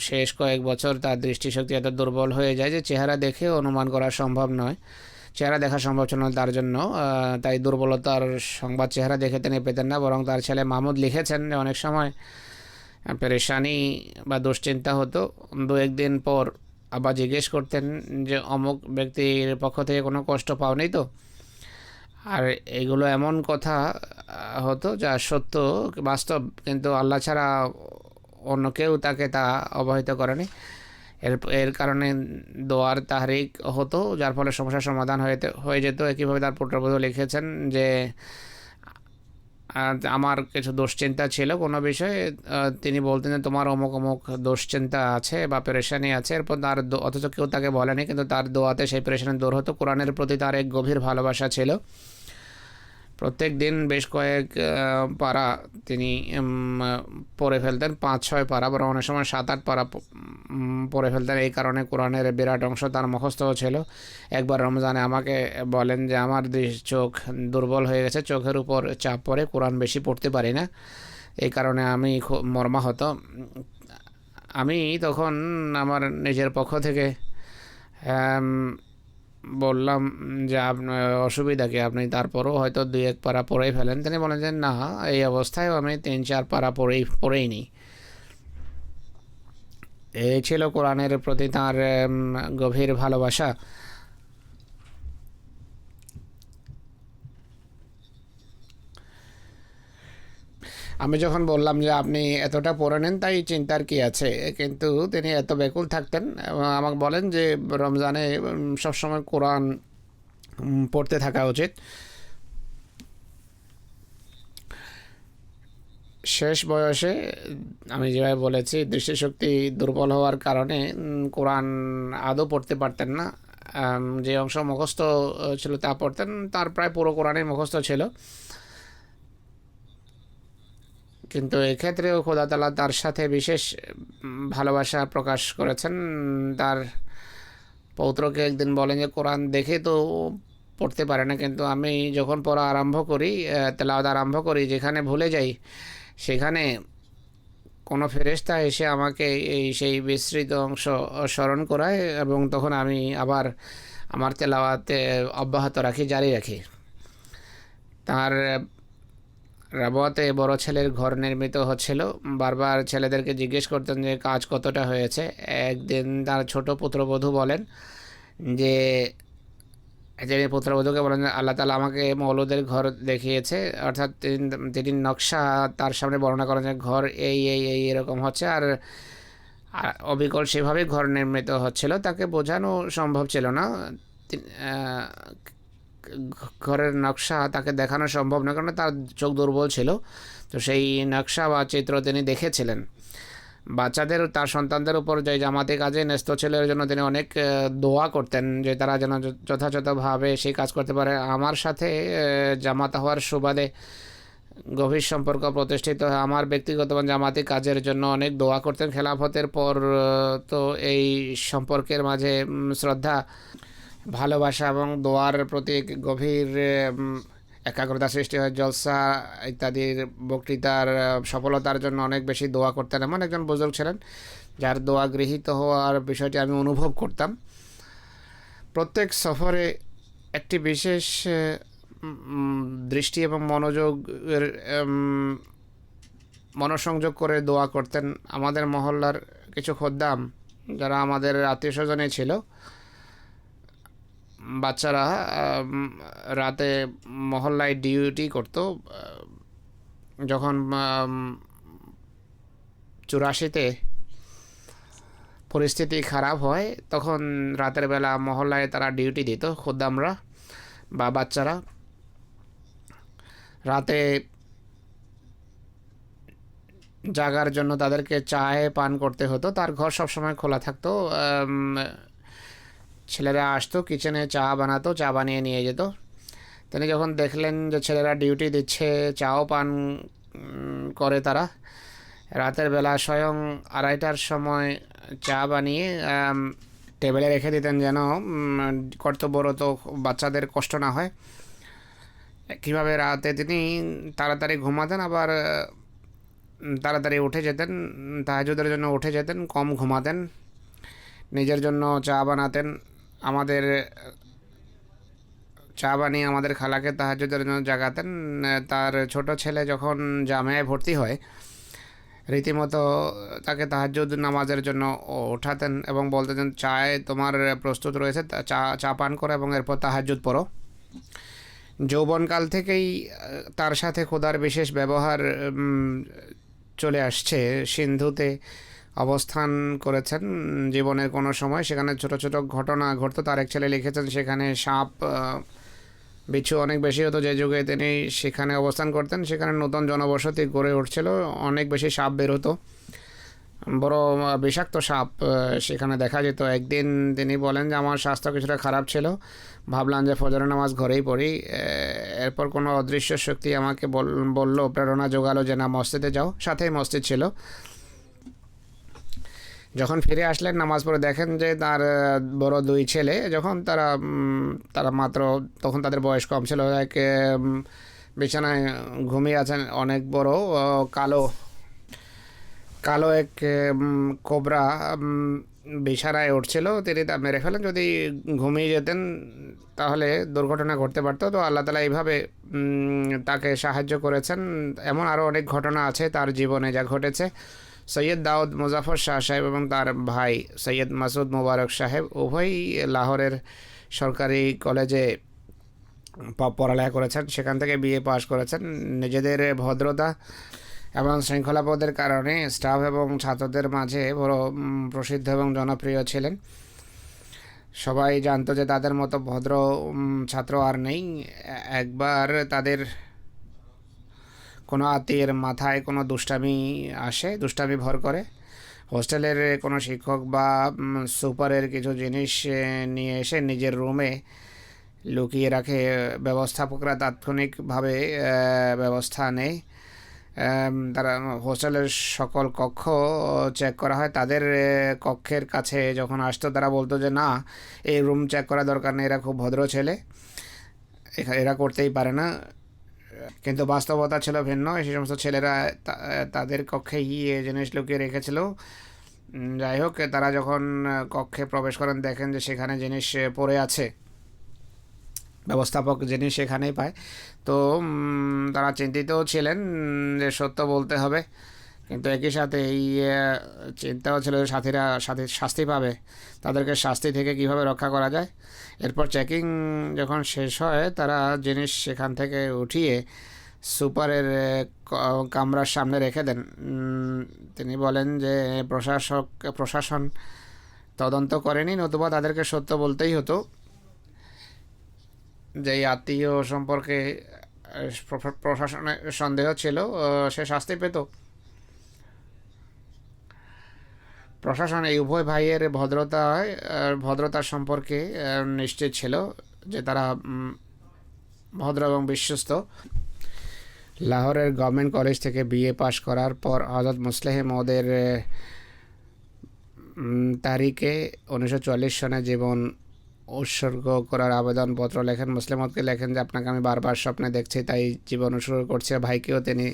C: শেষ কয়েক বছর তার দৃষ্টিশক্তি এত দুর্বল হয়ে যায় যে চেহারা দেখে অনুমান করা সম্ভব নয়, চেহারা দেখা সম্ভব ছিল না তার জন্য। তাই দুর্বলতার সংবাদ চেহারা দেখে তিনি পেতেন না, বরং তার ছেলে মাহমুদ লিখেছেন যে অনেক সময় পেরেশানি বা দুশ্চিন্তা হতো, দু একদিন পর আবার জিজ্ঞেস করতেন যে অমুক ব্যক্তির পক্ষ থেকে কোনো কষ্ট পাওনি তো। আর এগুলো এমন কথা হতো যা সত্য বাস্তব, কিন্তু আল্লাহ ছাড়া অন্য কেউ তাকে তা অবহিত করেনি। এর কারণে দোয়ার তাহরিক হতো, যার ফলে সমস্যার সমাধান হয়ে যেত। একইভাবে তার পুত্রবধূ লিখেছেন যে আমার কিছু দুশ্চিন্তা ছিল কোনো বিষয়ে, তিনি বলতেন যে তোমার অমুক অমুক দুশ্চিন্তা আছে বা পেরেশানি আছে, এরপর তার অথচ কেউ তাকে বলেনি, কিন্তু তার দোয়াতে সেই পেরেশানি দূর হতো। কোরআনের প্রতি তার এক গভীর ভালোবাসা ছিল। প্রত্যেক দিন বেশ কয়েক পারা তিনি পড়ে ফেলতেন, 5-6 পারা, বরং অনেক সময় 7-8 পারা পড়ে ফেলতেন। এই কারণে কোরআনের বিরাট অংশ তার মুখস্থও ছিল। একবার রমজানে আমাকে বলেন যে আমার চোখ দুর্বল হয়ে গেছে, চোখের উপর চাপ পড়ে, কোরআন বেশি পড়তে পারি না, এই কারণে আমি খুব মর্মাহত। আমি তখন আমার নিজের পক্ষ থেকে বললাম যে আপনার অসুবিধা কি, আপনি তারপরও হয়তো 2-1 পারা পড়েই ফেলেন। তিনি বলেন যে না, এই অবস্থায়ও আমি 3-4 পারা পড়েই নিই। এই ছিল কোরআনের প্রতি তাঁর গভীর ভালোবাসা। আমি যখন বললাম যে আপনি এতটা পড়ে নেন তাই চিন্তার কি আছে, কিন্তু তিনি এত ব্যাকুল থাকতেন এবং আমাকে বলেন যে রমজানে সবসময় কোরআন পড়তে থাকা উচিত। শেষ বয়সে আমি যেভাবে বলেছি দৃষ্টিশক্তি দুর্বল হওয়ার কারণে কোরআন আদৌ পড়তে পারতেন না। যে অংশ মুখস্থ ছিল তা পড়তেন, তার প্রায় পুরো কোরআনই মুখস্থ ছিল। কিন্তু এক্ষেত্রেও খোদা তাআলা তার সাথে বিশেষ ভালোবাসা প্রকাশ করেছেন। তার পৌত্রকে একদিন বলেন যে কোরআন দেখে তো পড়তে পারে না, কিন্তু আমি যখন পড়া আরম্ভ করি, তেলাওয়াত আরম্ভ করি, যেখানে ভুলে যাই সেখানে কোনো ফেরেশতা এসে আমাকে সেই বিস্তৃত অংশ স্মরণ করায় এবং তখন আমি আবার আমার তেলাওয়াতে অব্যাহত রাখি, জারি রাখি। তার রাবওয়াতে বড় ছেলের ঘর নির্মিত হচ্ছিল। বারবার ছেলেদেরকে জিজ্ঞেস করতেন যে কাজ কতটা হয়েছে। একদিন তার ছোট পুত্রবধূ বলেন যে যিনি পুত্রবধূকে বলেন যে আল্লাহ তাআলা আমাকে মৌলুদের ঘর দেখিয়েছে, অর্থাৎ তিনি নকশা তার সামনে বর্ণনা করেন যে ঘর এই এই এই এরকম হচ্ছে, আর অবিকল সেভাবে ঘর নির্মিত হচ্ছিল। তাকে বোঝানো সম্ভব ছিল না, ঘরের নকশা তাকে দেখানো সম্ভব না, কারণ তার চোখ দুর্বল ছিল। তো সেই নকশা বা চিত্র তিনি দেখেছিলেন। বাচ্চাদের, তার সন্তানদের উপর যে জামাতি কাজে ন্যস্ত ছিল এর জন্য তিনি অনেক দোয়া করতেন যে তারা যেন যথাযথভাবে সেই কাজ করতে পারে। আমার সাথে জামাত হওয়ার সুবাদে গভীর সম্পর্ক প্রতিষ্ঠিত হয়। আমার ব্যক্তিগত জামাতি কাজের জন্য অনেক দোয়া করতেন। খেলাফতের পর তো এই সম্পর্কের মাঝে শ্রদ্ধা, ভালোবাসা এবং দোয়ার প্রতি গভীর একাগ্রতা সৃষ্টি হয়। জলসা ইত্যাদির বক্তৃতার সফলতার জন্য অনেক বেশি দোয়া করতেন। এমন একজন বুজুর্গ ছিলেন যার দোয়া গৃহীত হওয়ার বিষয়টি আমি অনুভব করতাম। প্রত্যেক সফরে একটি বিশেষ দৃষ্টি এবং মনোযোগের মনোসংযোগ করে দোয়া করতেন। আমাদের মহল্লার কিছু খদ্দাম যারা আমাদের আত্মীয় স্বজনে ছিল, বাচ্চারা রাতে মহল্লায় ডিউটি করত। যখন 84-তে পরিস্থিতি খারাপ হয় তখন রাতের বেলা মহল্লায় তারা ডিউটি দিত, খদ্দামরা বা বাচ্চারা। রাতে জাগার জন্য তাদেরকে চায়ে পান করতে হতো। তার ঘর সবসময় খোলা থাকতো। ছেলেরা আসতো, কিচেনে চা বানাতো, চা বানিয়ে নিয়ে যেত। তিনি যখন দেখলেন যে ছেলেরা ডিউটি দিচ্ছে, চাও পান করে তারা, রাতের বেলা স্বয়ং 2:30টার সময় চা বানিয়ে টেবিলে রেখে দিতেন যেন কর্তব্যরত বাচ্চাদের কষ্ট না হয়। কীভাবে রাতে তিনি তাড়াতাড়ি ঘুমাতেন, আবার তাড়াতাড়ি উঠে যেতেন, তাহাজ্জুদের জন্য উঠে যেতেন, কম ঘুমাতেন, নিজের জন্য চা বানাতেন। আমাদের চা বানিয়ে আমাদের খালাকে তাহাজ্জুদের জন্য জাগাতেন। তার ছোট ছেলে যখন জামিয়ায় ভর্তি হয় রীতিমতো তাকে তাহাজ্জুদ নামাজের জন্য ওঠাতেন এবং বলতেন চায় তোমার প্রস্তুত রয়েছে, চা পান করো এবং এরপর তাহাজ্জুদ পড়ো। যৌবনকাল থেকেই তার সাথে খোদার বিশেষ ব্যবহার চলে আসছে। সিন্ধুতে অবস্থান করেছেন জীবনের কোনো সময়, সেখানে ছোট ছোট ঘটনা ঘটতো। তার এক ছেলে লিখেছেন সেখানে সাপ বিচ্ছু অনেক বেশি হতো যে যুগে তিনি সেখানে অবস্থান করতেন। সেখানে নতুন জনবসতি গড়ে উঠছিল, অনেক বেশি সাপ বের হতো, বড় বিষাক্ত সাপ সেখানে দেখা যেত। একদিন তিনি বলেন যে আমার স্বাস্থ্য কিছুটা খারাপ ছিল, ভাবলাম যে ফজরের নামাজ ঘরেই পড়ি। এরপর কোনো অদৃশ্য শক্তি আমাকে বলল, প্রেরণা জোগালো যে না মসজিদে যাও। সাথেই মসজিদ ছিল। যখন ফিরে আসলেন নামাজ পড়ে দেখেন যে তার বড় 2 ছেলে, যখন তারা মাত্র তখন তাদের বয়স কম ছিল, এক বিছানায় ঘুমিয়ে আছেন। অনেক বড় কালো এক কোবরা বিছানায় উঠছিল। তিনি তা মেরে ফেলেন। যদি ঘুমিয়ে যেতেন তাহলে দুর্ঘটনা ঘটতে পারত। তো আল্লাহ তাআলা এইভাবে তাকে সাহায্য করেছেন। এমন আরও অনেক ঘটনা আছে তার জীবনে যা ঘটেছে। সৈয়দ দাউদ মুজাফর শাহ সাহেব এবং তার ভাই সৈয়দ মাসুদ মুবারক সাহেব উভয়ই লাহোরের সরকারি কলেজে পড়ালেখা করেছেন, সেখান থেকে বিএ পাশ করেছেন। নিজেদের ভদ্রতা এবং শৃঙ্খলাবোধের কারণে স্টাফ এবং ছাত্রদের মাঝে বড় প্রসিদ্ধ এবং জনপ্রিয় ছিলেন। সবাই জানতো যে তাদের মতো ভদ্র ছাত্র আর নেই। একবার তাদের কোনো আত্মীয়ের মাথায় কোনো দুষ্টামি ভর করে। হোস্টেলের কোনো শিক্ষক বা সুপারের কিছু জিনিস নিয়ে এসে নিজের রুমে লুকিয়ে রাখে। ব্যবস্থাপকরা তাৎক্ষণিকভাবে ব্যবস্থা নেয়। তারা হোস্টেলের সকল কক্ষ চেক করা হয়। তাদের কক্ষের কাছে যখন আসতো তারা বলতো যে না, এই রুম চেক করা দরকার নেই, এরা খুব ভদ্র ছেলে, এরা করতেই পারে না। কিন্তু বাস্তবতা ছিল ভিন্ন। সেই সমস্ত ছেলেরা তাদের কক্ষে গিয়ে জিনিস লুকিয়ে রেখেছিল। যাই হোক, তারা যখন কক্ষে প্রবেশ করেন দেখেন যে সেখানে জিনিস পড়ে আছে, ব্যবস্থাপক জিনিস সেখানেই পায়। তো তারা চিন্তিতও ছিলেন যে সত্য বলতে হবে, কিন্তু একই সাথে এই চিন্তাও ছিল যে সাথীরা শাস্তি পাবে, তাদেরকে শাস্তি থেকে কিভাবে রক্ষা করা যায়। এরপর চেকিং যখন শেষ হয় তারা জিনিস সেখান থেকে উঠিয়ে সুপারের কামরার সামনে রেখে দেন। তিনি বলেন যে প্রশাসন তদন্ত করেনি, নতুবা তাদেরকে সত্য বলতেই হতো। যেই আত্মীয় সম্পর্কে প্রশাসনের সন্দেহ ছিল সে শাস্তি পেত। প্রশাসন এই উভয় ভাইয়ের ভদ্রতার সম্পর্কে নিশ্চিত ছিল যে তারা ভদ্র এবং বিশ্বস্ত। লাহোরের গভর্নমেন্ট কলেজ থেকে বিএ পাশ করার পর হযরত মুসলেহ মওদের তারিখে 1944 সনে জীবন উৎসর্গ করার আবেদনপত্র লেখেন। মুসলেহ মওদকে লেখেন যে আপনাকে আমি বারবার স্বপ্নে দেখছি, তাই জীবন উৎসর্গ করছি। ভাইকেও তিনি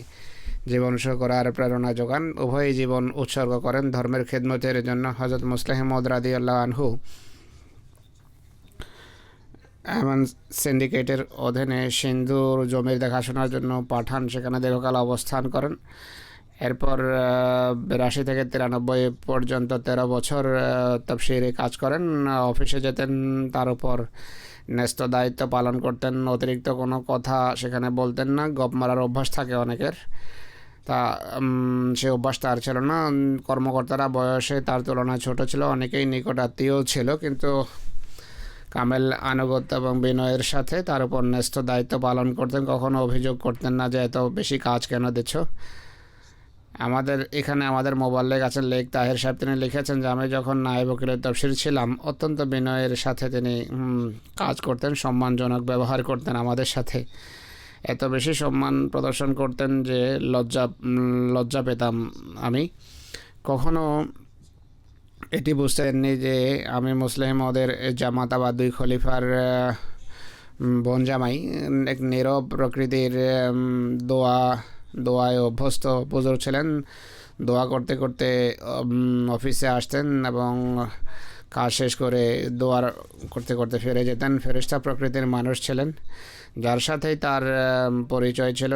C: জীবন উৎসর্গ করার প্রেরণা যোগান। উভয়ই জীবন উৎসর্গ করেন ধর্মের খেদমতের জন্য। হযরত মুসলেহ মওদ রাদিয়াল্লাহু আনহু এমন সিন্ডিকেটের অধীনে সিন্ধুর জমির দেখাশোনার জন্য পাঠান, সেখানে দীর্ঘকাল অবস্থান করেন। এরপর 82 থেকে 93 পর্যন্ত 13 বছর তাফসীরে কাজ করেন। অফিসে যেতেন, তার উপর ন্যস্ত দায়িত্ব পালন করতেন। অতিরিক্ত কোনো কথা সেখানে বলতেন না। গপ মারার অভ্যাস থাকে অনেকের, তা সে অভ্যাস তার ছিল না। কর্মকর্তারা বয়সে তার তুলনায় ছোট ছিল, অনেকেই নিকট আত্মীয় ছিল, কিন্তু কামেল আনুগত্য এবং বিনয়ের সাথে তার উপর ন্যস্ত দায়িত্ব পালন করতেন। কখনো অভিযোগ করতেন না যে এত বেশি কাজ কেন দিচ্ছ। আমাদের মোবাল্লেগ আছেন লেখ তাহের সাহেব, তিনি লিখেছেন যে আমি যখন নায়েব ওকিলের তফসির ছিলাম অত্যন্ত বিনয়ের সাথে তিনি কাজ করতেন, সম্মানজনক ব্যবহার করতেন আমাদের সাথে। এত বেশি সম্মান প্রদর্শন করতেন যে লজ্জা পেতাম আমি। কখনো এটি বুঝতে পারেননি যে আমি মুসলিম মওদের জামাতা বা দুই খলিফার বোন জামাই। এক নীরব প্রকৃতির দোয়ায় অভ্যস্ত বুজুর্গ ছিলেন। দোয়া করতে করতে অফিসে আসতেন এবং কাজ শেষ করে দোয়ার করতে করতে ফিরে যেতেন। ফেরেশতা প্রকৃতির মানুষ ছিলেন। যার সাথেই তার পরিচয় ছিল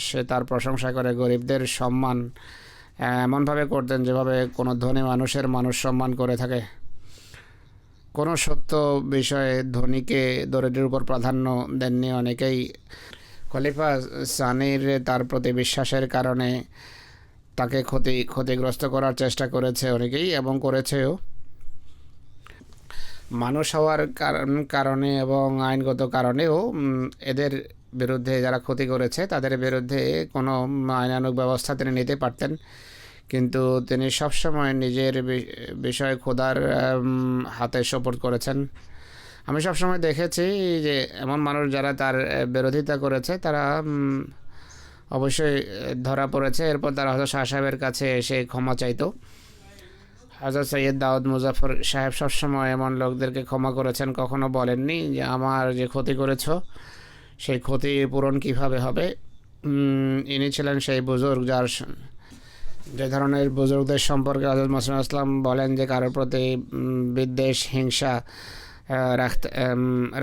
C: সে তার প্রশংসা করে গরিবদের সম্মান এমনভাবে করতেন যেভাবে কোনো ধনী মানুষ সম্মান করে থাকে। কোনো সত্য বিষয়ে ধনীকে দরিদ্রের উপর প্রাধান্য দেননি অনেকেই। খলিফা সানির তার প্রতি বিশ্বাসের কারণে তাকে ক্ষতিগ্রস্ত করার চেষ্টা করেছে অনেকেই, এবং করেছেও। মানুষ হওয়ার কারণে এবং আইনগত কারণেও এদের বিরুদ্ধে যারা ক্ষতি করেছে তাদের বিরুদ্ধে কোনো আইনানুগ ব্যবস্থা তিনি নিতে পারতেন, কিন্তু তিনি সবসময় নিজের বিষয় খোদার হাতে সোপর্দ করেছেন। আমি সবসময় দেখেছি যে এমন মানুষ যারা তার বিরোধিতা করেছে তারা অবশ্যই ধরা পড়েছে। এরপর তারা হয়তো শাহ সাহেবের কাছে এসে ক্ষমা চাইতো। হযরত সৈয়দ দাউদ মুজাফর সাহেব সবসময় এমন লোকদেরকে ক্ষমা করেছেন, কখনো বলেননি যে আমার যে ক্ষতি করেছ সেই ক্ষতি পূরণ কীভাবে হবে। ইনি ছিলেন সেই বুজুর্গ যে ধরনের বুজুর্গদের সম্পর্কে হযরত মুসলিম ইসলাম বলেন যে কারোর প্রতি বিদ্বেষ হিংসা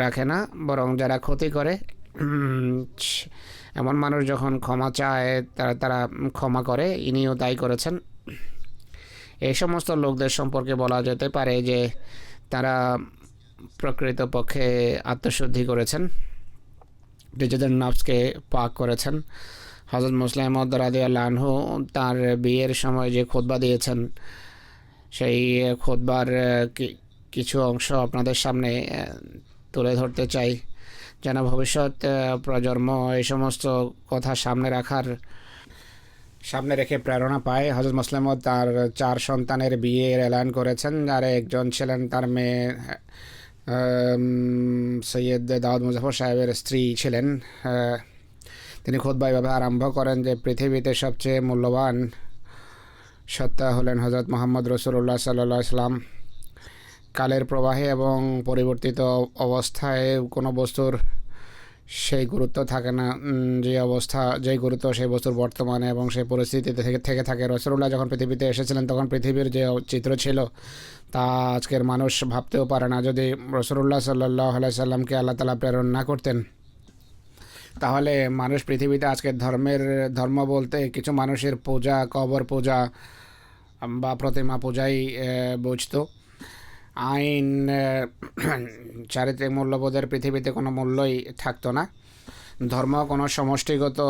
C: রাখে না, বরং যারা ক্ষতি করে এমন মানুষ যখন ক্ষমা চায় তারা ক্ষমা করে। ইনিও তাই করেছেন। এই সমস্ত লোকদের সম্পর্কে বলা যেতে পারে যে তারা প্রকৃতপক্ষে আত্মশুদ্ধি করেছেন, নিজেদের নফসকে পাক করেছেন। হযরত মুসলিম মাউদ রাদিয়াল্লাহু আনহু তার বিয়ের সময় যে খুতবা দিয়েছেন সেই খুতবার কিছু অংশ আপনাদের সামনে তুলে ধরতে চাই, যেন ভবিষ্যৎ প্রজন্ম এই সমস্ত কথা সামনে রেখে প্রেরণা পায়। হযরত মুসলিম মাউদ তার 4 সন্তানের বিয়ের এলান করেছেন, যার একজন ছিলেন তার মেয়ে সৈয়দ দাউদ মুজাফর সাহেবের স্ত্রী ছিলেন। তিনি খুতবা এভাবে আরম্ভ করেন যে পৃথিবীতে সবচেয়ে মূল্যবান সত্তা হলেন হযরত মুহাম্মদ রাসূলুল্লাহ সাল্লাল্লাহু আলাইহি ওয়াসাল্লাম। কালের প্রবাহে এবং পরিবর্তিত অবস্থায় কোনো বস্তুর সেই গুরুত্ব থাকে না যে গুরুত্ব সেই বস্তুর বর্তমানে এবং সেই পরিস্থিতিতে থেকে থাকে। রাসূলুল্লাহ যখন পৃথিবীতে এসেছিলেন তখন পৃথিবীর যে চিত্র ছিল তা আজকের মানুষ ভাবতেও পারে না। যদি রাসূলুল্লাহ সাল্লাল্লাহু আলাইহি সাল্লামকে আল্লাহ তাআলা প্রেরণ না করতেন, তাহলে মানুষ পৃথিবীতে আজকের ধর্ম বলতে কিছু মানুষের পূজা, কবর পূজা বা প্রতিমা পূজাই বুঝত। আইন, চারিত্রিক মূল্যবোধের পৃথিবীতে কোনো মূল্যই থাকতো না। ধর্ম কোনো সমষ্টিগত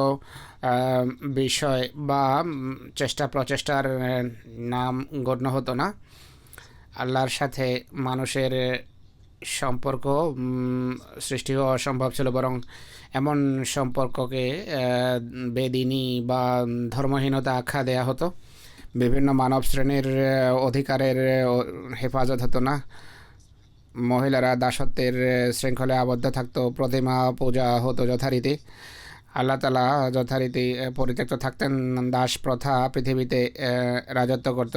C: বিষয় বা চেষ্টা প্রচেষ্টার নাম গণ্য হতো না। আল্লাহর সাথে মানুষের সম্পর্ক সৃষ্টি হওয়া অসম্ভব ছিল, বরং এমন সম্পর্ককে বেদিনী বা ধর্মহীনতা আখ্যা দেয়া হতো। বিভিন্ন মানব শ্রেণীর অধিকারের হেফাজত হতো না। মহিলারা দাসত্বের শৃঙ্খলে আবদ্ধ থাকতো। প্রতিমা পূজা হতো যথারীতি। আল্লাহ তাআলা যথারীতি পরিত্যক্ত থাকতেন। দাস প্রথা পৃথিবীতে রাজত্ব করত।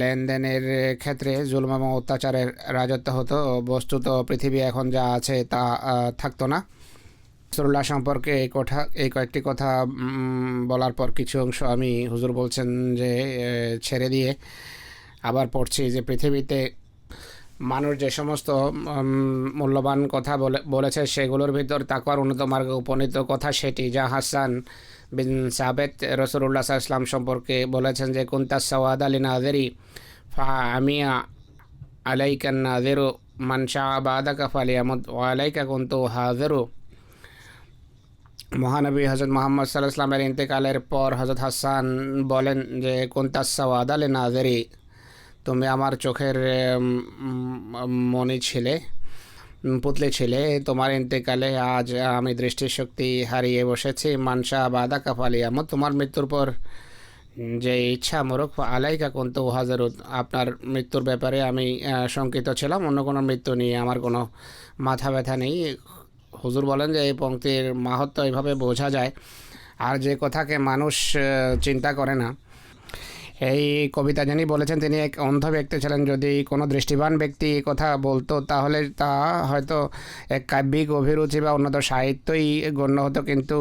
C: লেনদেনের ক্ষেত্রে জুলুম এবং অত্যাচারের রাজত্ব হতো। বস্তুত পৃথিবী এখন যা আছে তা থাকতো না। রাসূলুল্লাহ সম্পর্কে এই কয়েকটি কথা বলার পর কিছু অংশ আমি হুজুর বলছেন যে ছেড়ে দিয়ে আবার পড়ছি যে পৃথিবীতে মানুষ যে সমস্ত মূল্যবান কথা বলেছে সেগুলোর ভিতর তাকওয়ার উন্নত মার্গে উপনীত কথা সেটি, যা হাসান বিন সাবেত রাসূলুল্লাহ সাল্লাল্লাহু আলাইহি ওয়াসাল্লাম সম্পর্কে বলেছেন যে কুনতাস সাওয়াদা লিনাযিরি ফা আমিয়া আলাইকান নাযিরু মান শাআ বাদাকা ফালিয়ামুত ওয়া আলাইকা কুনতু হাযিরু। মহানবী হযরত মুহাম্মদ সাল্লাল্লাহু আলাইহি ওয়াসাল্লামের ইন্তেকালের পর হযরত হাসান বলেন যে কুনতাস সাওয়াদা লিনাযিরি, তুমি আমার চোখের মণি ছিলে, পুতলে ছিলে। তোমার ইন্তেকালে আজ আমি দৃষ্টিশক্তি হারিয়ে বসেছি। মানসা বাদা কাফালিয়ামত, তোমার মৃত্যুর পর যে ইচ্ছা মোরক আলাইকা কুনতু হাযিরুন, আপনার মৃত্যুর ব্যাপারে আমি শঙ্কিত ছিলাম। অন্য কোনো মৃত্যু নিয়ে আমার কোনো মাথা ব্যথা নেই। হুজুর বলেন যে এই পংক্তির মাহাত্ম্য এইভাবে বোঝা যায়। আর যে কথাকে মানুষ চিন্তা করে না, এই কবিতা যিনি বলেছেন তিনি এক অন্ধ ব্যক্তি ছিলেন। যদি কোনো দৃষ্টিবান ব্যক্তি কথা বলতো তাহলে তা হয়তো এক কাব্যিক অভিরুচি বা উন্নত সাহিত্যই গণ্য হতো, কিন্তু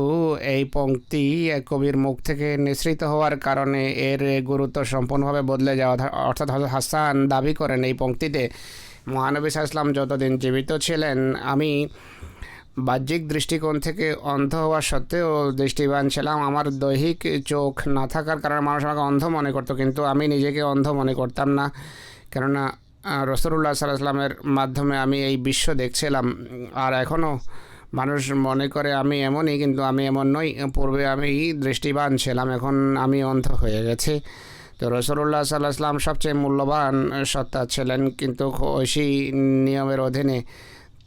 C: এই পংক্তি কবির মুখ থেকে নিঃসৃত হওয়ার কারণে এর গুরুত্ব সম্পূর্ণভাবে বদলে যাওয়া। অর্থাৎ হযরত হাসান দাবি করেন এই পংক্তিতে মহানবী সাল্লাল্লাহু আলাইহি ওয়াসাল্লাম যতদিন জীবিত ছিলেন আমি বাহ্যিক দৃষ্টিকোণ থেকে অন্ধ হওয়া সত্ত্বেও দৃষ্টিবান ছিলাম। আমার দৈহিক চোখ না থাকার কারণে মানুষ আমাকে অন্ধ মনে করতো, কিন্তু আমি নিজেকে অন্ধ মনে করতাম না, কেননা রাসূলুল্লাহ সাল্লাল্লাহু আলাইহি ওয়াসাল্লামের মাধ্যমে আমি এই বিশ্ব দেখছিলাম। আর এখনও মানুষ মনে করে আমি এমনই, কিন্তু আমি এমন নই। পূর্বে আমি দৃষ্টিবান ছিলাম, এখন আমি অন্ধ হয়ে গেছি। তো রাসূলুল্লাহ সাল্লাল্লাহু আলাইহি ওয়াসাল্লাম সবচেয়ে মূল্যবান সত্তা ছিলেন, কিন্তু ঐশী নিয়মের অধীনে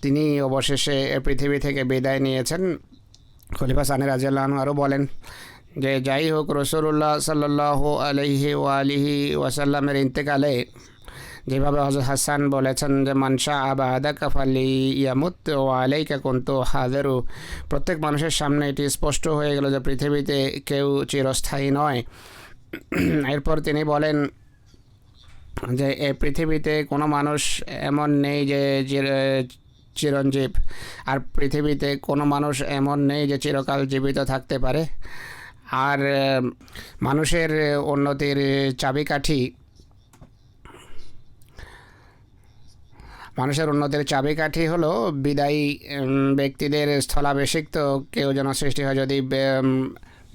C: তিনি অবশেষে পৃথিবী থেকে বিদায় নিয়েছেন। খলিফা সানি রাদিয়াল্লাহু আনহু আরও বলেন যে যাই হোক, রাসূলুল্লাহ সাল্লাল্লাহু আলাইহি ওয়াসাল্লামের ইন্তেকালে যেভাবে হযরত হাসান বলেছেন যে মান শাআ বাদাকা ফালিয়ামুত ওয়া আলাইকা কুনতু হাযিরু, প্রত্যেক মানুষের সামনে এটি স্পষ্ট হয়ে গেল যে পৃথিবীতে কেউ চিরস্থায়ী নয়। এরপর তিনি বলেন যে এই পৃথিবীতে কোনো মানুষ এমন নেই যে চিরঞ্জীব, আর পৃথিবীতে কোনো মানুষ এমন নেই যে চিরকাল জীবিত থাকতে পারে। আর মানুষের উন্নতির চাবিকাঠি হলো বিদায়ী ব্যক্তিদের স্থলাভিষিক্ত কেউ যেন সৃষ্টি হয়।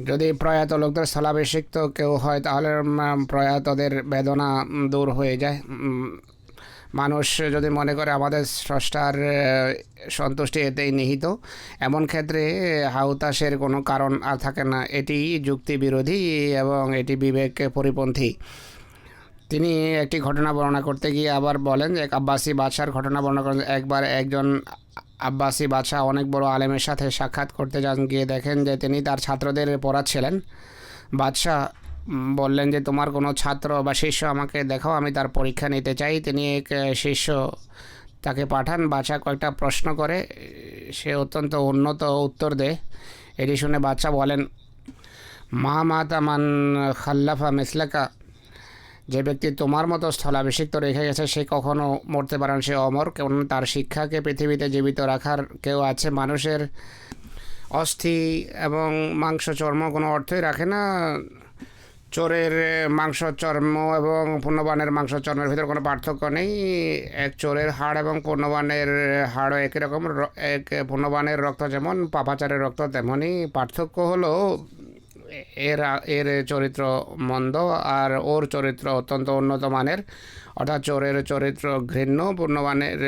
C: যদি প্রয়াত লোকদের স্থলাভিষিক্ত কেউ হয় তাহলে প্রয়াতদের বেদনা দূর হয়ে যায়। মানুষ যদি মনে করে আমাদের স্রষ্টার সন্তুষ্টি এতেই নিহিত, এমন ক্ষেত্রে হাউতাসের কোনো কারণ আর থাকে না। এটি যুক্তি বিরোধী এবং এটি বিবেক পরিপন্থী। তিনি একটি ঘটনা বর্ণনা করতে গিয়ে আবার বলেন যে এক আব্বাসী বাদশার ঘটনা বর্ণনা করেন। একবার একজন আব্বাসী বাদশাহ অনেক বড় আলেমের সাথে সাক্ষাৎ করতে যান, গিয়ে দেখেন যে তিনি তার ছাত্রদের পড়াচ্ছিলেন। বাদশাহ বললেন যে তোমার কোনো ছাত্র বা শিষ্য আমাকে দেখাও, আমি তার পরীক্ষা নিতে চাই। তিনি এক শিষ্য তাকে পাঠান। বাদশাহ কয়েকটা প্রশ্ন করে, সে অত্যন্ত উন্নত উত্তর দেয়। এটি শুনে বাদশাহ বলেন, মা মাতা মান খাল্লাফা মিসলাকা, যে ব্যক্তি তোমার মতো স্থলাভিষিক্ত রেখে গেছে সে কখনো মরতে পারে না, সে অমর। কেমন তার শিক্ষাকে পৃথিবীতে জীবিত রাখার কেউ আছে? মানুষের অস্থি এবং মাংস চর্ম কোনো অর্থই রাখে না। চোরের মাংস চর্ম এবং পুণ্যবানের মাংস চর্মের ভিতরে কোনো পার্থক্য নেই। এক চোরের হাড় এবং পুণ্যবানের হাড়ও একই রকম। এক পুণ্যবানের রক্ত যেমন পাপাচারের রক্ত তেমনই। পার্থক্য হলো এর চরিত্র মন্দ আর ওর চরিত্র অত্যন্ত উন্নত মানের। অর্থাৎ চোরের চরিত্র ঘৃণ্য, পুণ্যবানের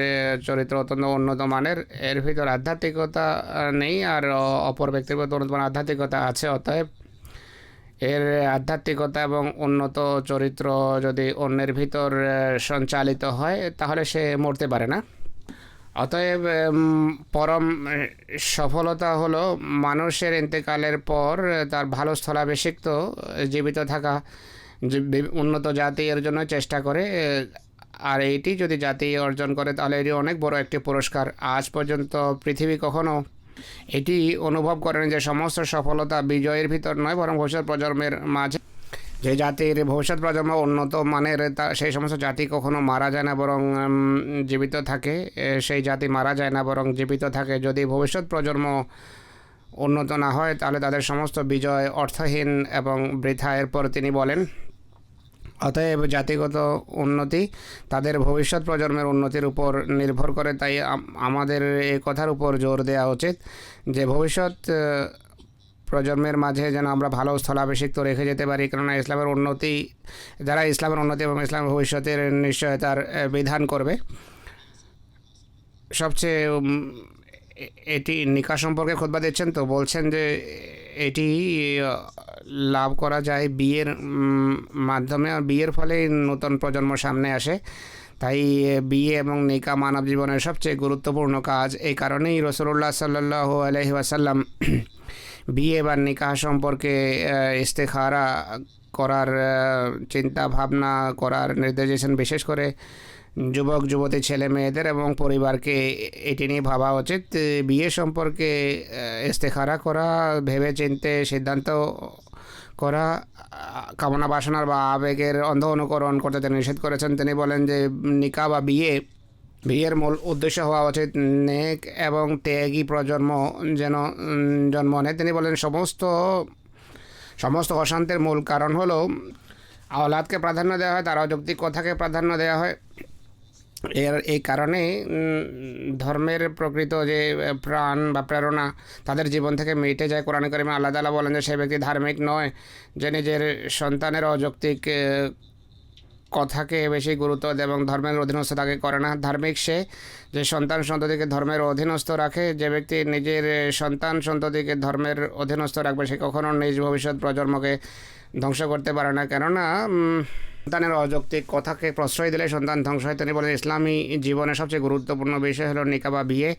C: চরিত্র অত্যন্ত উন্নত মানের। এর ভিতর আধ্যাত্মিকতা নেই আর অপর ব্যক্তির প্রতি উন্নত মানের আধ্যাত্মিকতা আছে। অতএব এর আধ্যাত্মিকতা এবং উন্নত চরিত্র যদি অন্যের ভিতর সঞ্চালিত হয় তাহলে সে মরতে পারে না। অতএব পরম সফলতা হলো মানুষের ইন্তেকালের পর তার ভালো স্থলাভিষিক্ত জীবিত থাকা। উন্নত জাতি এর জন্য চেষ্টা করে, আর এইটি যদি জাতি অর্জন করে তাহলে এটি অনেক বড় একটি পুরস্কার। আজ পর্যন্ত পৃথিবী কখনো এটি অনুভব করেন যে সমস্ত সফলতা বিজয়ের ভিতর নয়, বরং ভবিষ্যৎ প্রজন্মের মাঝে। যে জাতির ভবিষ্যৎ প্রজন্ম উন্নত মানের সেই সমস্ত জাতি কখনো মারা যায় না, বরং জীবিত থাকে। সেই জাতি মারা যায় না, বরং জীবিত থাকে। যদি ভবিষ্যৎ প্রজন্ম উন্নত না হয় তাহলে তাদের সমস্ত বিজয় অর্থহীন এবং বৃথা। এরপর তিনি বলেন, অতএব জাতিগত উন্নতি তাদের ভবিষ্যৎ প্রজন্মের উন্নতির উপর নির্ভর করে। তাই আমাদের এই কথার উপর জোর দেওয়া উচিত যে ভবিষ্যৎ প্রজন্মের মাঝে যেন আমরা ভালো স্থলাভিষিক্ত রেখে যেতে পারি। কেননা ইসলামের উন্নতি, যারা ইসলামের উন্নতি এবং ইসলামের ভবিষ্যতের নিশ্চয়তার বিধান করবে। সবচেয়ে এটি নিকাহ সম্পর্কে খুতবা দিচ্ছেন তো বলছেন যে এটি লাভ করা যায় বিয়ের মাধ্যমে, আর বিয়ের ফলে নতুন প্রজন্ম সামনে আসে। তাই বিয়ে এবং নিকাহ মানব জীবনের সবচেয়ে গুরুত্বপূর্ণ কাজ। এই কারণেই রাসূলুল্লাহ সাল্লাল্লাহু আলাইহি ওয়াসাল্লাম বিয়ে বা নিকাহ সম্পর্কে ইস্তেখারা করার চিন্তা ভাবনা করার নির্দেশ দিয়েছেন। বিশেষ করে যুবক যুবতী ছেলে মেয়েদের এবং পরিবারকে এটি নিয়ে ভাবা উচিত। বিয়ে সম্পর্কে ইস্তেখারা করা, ভেবে চিনতে সিদ্ধান্ত করা, কামনা বাসনার বা আবেগের অন্ধ অনুকরণ করতে তিনি নিষেধ করেছেন। তিনি বলেন যে নিকাহ বা বিয়ের মূল উদ্দেশ্য হওয়া উচিত নেক এবং ত্যাগী প্রজন্ম যেন জন্ম নেয়। তিনি বলেন সমস্ত অশান্তির মূল কারণ হলো আওলাদকে প্রাধান্য দেওয়া হয়, তার অযৌক্তিক কথাকে প্রাধান্য দেওয়া হয়। এই কারণে ধর্মের প্রকৃত যে প্রাণ বা প্রেরণা তাদের জীবন থেকে মিটে যায়। কোরআনে কারিমে আল্লাহ তাআলা বলেন যে সে ব্যক্তি ধার্মিক নয় যে নিজের সন্তানের অযৌক্তিক কথাকে বেশি গুরুত্ব দেয় এবং ধর্মের অধীনস্থ তাকে করে না। ধার্মিক সে যে সন্তান সন্ততিকে ধর্মের অধীনস্থ রাখে। যে ব্যক্তি নিজের সন্তান সন্ততিকে ধর্মের অধীনস্থ রাখবে সে কখনো নিজ ভবিষ্যৎ প্রজন্মকে ধ্বংস করতে পারে না। কেননা সন্তানের অযৌক্তিক কথাকে প্রশ্রয় দিলে সন্তান ধ্বংস হয়। তিনি বলেন ইসলামী জীবনের সবচেয়ে গুরুত্বপূর্ণ বিষয় হলো নিকাহ বা বিয়ে।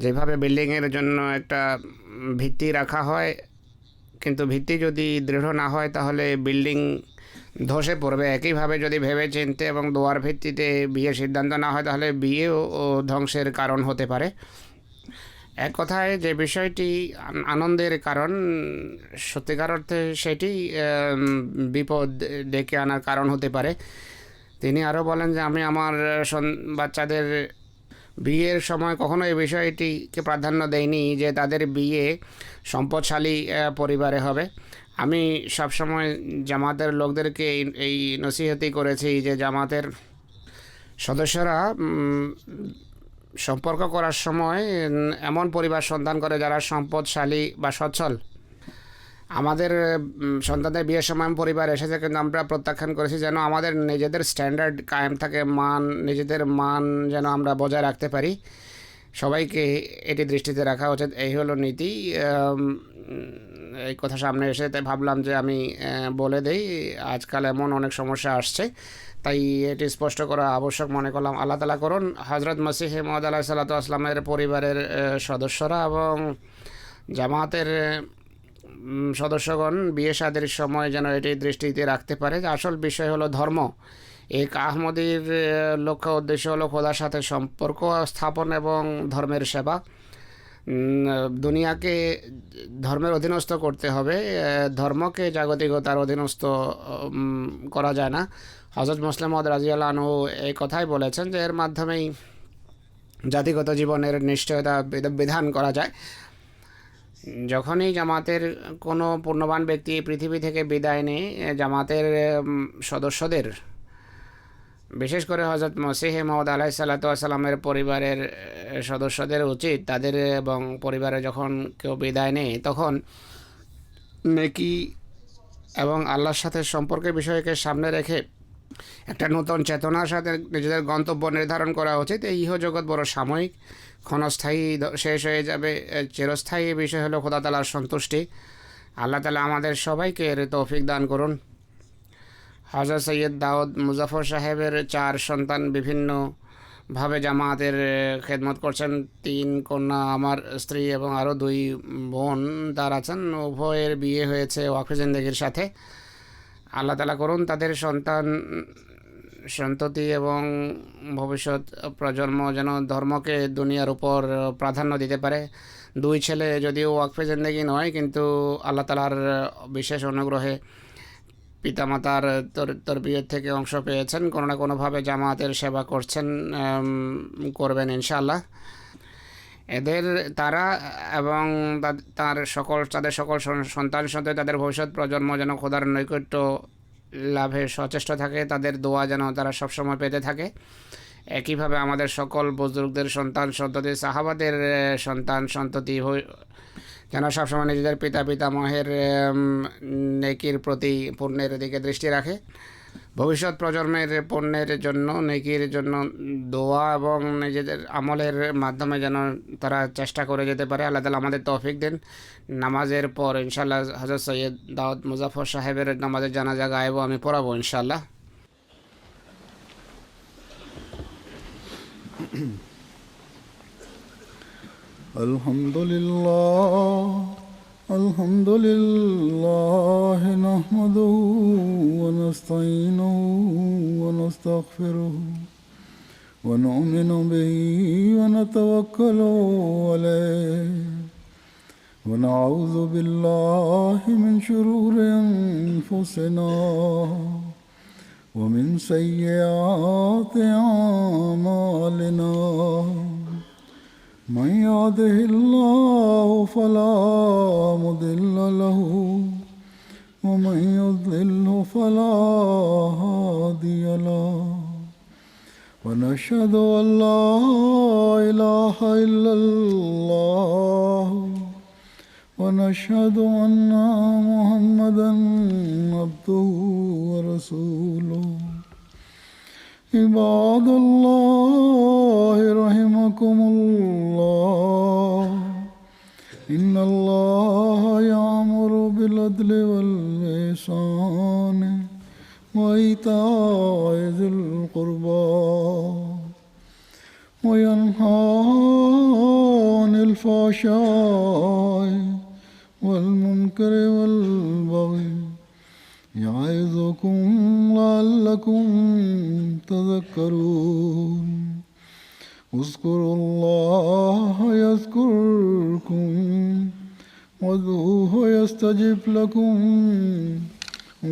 C: যেভাবে বিল্ডিংয়ের জন্য একটা ভিত্তি রাখা হয়, কিন্তু ভিত্তি যদি দৃঢ় না হয় তাহলে বিল্ডিং ধসে পড়বে। একইভাবে যদি ভেবে চিনতে এবং দোয়ার ভিত্তিতে বিয়ের সিদ্ধান্ত না হয় তাহলে বিয়েও ধ্বংসের কারণ হতে পারে। এক কথায় যে বিষয়টি আনন্দের কারণ, সত্যিকার অর্থে সেটি বিপদ ডেকে আনার কারণ হতে পারে। তিনি আরও বলেন যে আমি আমার বাচ্চাদের বিয়ের সময় কখনো এই বিষয়টিকে প্রাধান্য দেয়নি যে তাদের বিয়ে সম্পদশালী পরিবারে হবে। আমি সবসময় জামাতের লোকদেরকে এই নসিহতই করেছি যে জামাতের সদস্যরা সম্পর্ক করার সময় এমন পরিবার সন্ধান করে যারা সম্পদশালী বা সচ্ছল। আমাদের সন্তানদের বিয়ের সময় পরিবার এসেছে, কিন্তু আমরা প্রত্যাখ্যান করেছি যেন আমাদের নিজেদের স্ট্যান্ডার্ড কায়েম থাকে, নিজেদের মান যেন আমরা বজায় রাখতে পারি। সবাইকে এটি দৃষ্টিতে রাখা উচিত, এই হলো নীতি। এই কথা সামনে এসে তাই ভাবলাম যে আমি বলে দেই। আজকাল এমন অনেক সমস্যা আসছে, তাই এটি স্পষ্ট করা আবশ্যক মনে করলাম। আল্লাহ তাআলা করুন হজরত মসিহ মওউদ আলাইহিস সালাতু ওয়াস সালামের পরিবারের সদস্যরা এবং জামাতের সদস্যগণ বিয়ে শাদীর সময় যেন এটি দৃষ্টিতে রাখতে পারে যে আসল বিষয় হলো ধর্ম। এক আহমদীর লক্ষ্য উদ্দেশ্য হলো খোদার সাথে সম্পর্ক স্থাপন এবং ধর্মের সেবা। দুনিয়াকে ধর্মের অধীনস্থ করতে হবে, ধর্মকে জাগতিকতার অধীনস্থ করা যায় না। হযরত মুসলিম মাউদ রাদিয়াল্লাহু আনহু এই কথাই বলেছেন যে এর মাধ্যমেই জাতিগত জীবনের নিশ্চয়তা বিধান করা যায়। যখনই জামাতের কোনো পূর্ণবান ব্যক্তি পৃথিবী থেকে বিদায় নেয়, জামাতের সদস্যদের, বিশেষ করে হযরত মসিহ মাউউদ আলাইহিস সালাতু ওয়াস সালামের পরিবারের সদস্যদের উচিত তাদের এবং পরিবারে যখন কেউ বিদায় নেয় তখন নেকি এবং আল্লাহর সাথে সম্পর্কের বিষয়কে সামনে রেখে একটা নতুন চেতনার সাথে নিজেদের গন্তব্য নির্ধারণ করা উচিত। এই ইহজগৎ বড় সাময়িক, ক্ষণস্থায়ী, শেষ হয়ে যাবে। চিরস্থায়ী বিষয় হলো খোদা তাআলার সন্তুষ্টি। আল্লাহ তাআলা আমাদের সবাইকে এর তৌফিক দান করুন। হযরত সৈয়দ দাউদ মুজাফর সাহেবের 4 সন্তান বিভিন্নভাবে জামাতের খেদমত করছেন। 3 কন্যা, আমার স্ত্রী এবং আরও 2 বোন তার আছেন। উভয়ের বিয়ে হয়েছে ওয়াকফে জিন্দেগির সাথে। আল্লাহ তাআলা করুন তাদের সন্ততি এবং ভবিষ্যৎ প্রজন্ম যেন ধর্মকে দুনিয়ার উপর প্রাধান্য দিতে পারে। 2 ছেলে যদিও ওয়াকফে জিন্দেগি নয়, কিন্তু আল্লাহ তাআলার বিশেষ অনুগ্রহে পিতামাতার তরবিয়ত থেকে অংশ পেয়েছেন, কোনো না কোনোভাবে জামাতের সেবা করবেন ইনশাআল্লাহ। তারা এবং তাদের সকল সন্তান সন্ততি তাদের ভবিষ্যৎ প্রজন্ম যেন খোদার নৈকট্য লাভে সচেষ্ট থাকে, তাদের দোয়া যেন তারা সবসময় পেতে থাকে। একইভাবে আমাদের সকল বুজুর্গদের সন্তান সন্ততি, সাহাবাদের সন্তান সন্ততি যেন সবসময় নিজেদের পিতামহের নেকির প্রতি পুণ্যের দিকে দৃষ্টি রাখে। ভবিষ্যৎ প্রজন্মের পুণ্যের জন্য, নেকির জন্য দোয়া এবং নিজেদের আমলের মাধ্যমে যেন তারা চেষ্টা করে যেতে পারে। আল্লাহ তাআলা আমাদের তৌফিক দেন। নামাজের পর ইনশাআল্লাহ হযরত সৈয়দ দাউদ মুজাফর সাহেবের নামাজের জানাজা গায়েব আমি পড়াবো ইনশাআল্লাহ।
B: الحمد لله نحمده ونستعينه ونستغفره ونؤمن به ونتوكل عليه ونعوذ بالله من شرور أنفسنا ومن سيئات أعمالنا من يهده الله فلا مضل له ومن يضلل فلا هادي له ونشهد أن لا إله إلا الله ونشهد أن محمدا عبده ورسوله عباد الله رحمكم الله إن الله يأمر بالعدل والإحسان وإيتاء ذي القربى وينهى عن الفحشاء والمنكر والبغي يعظكم لعلكم تذكرون اذكروا الله يذكركم وادعوه يستجب لكم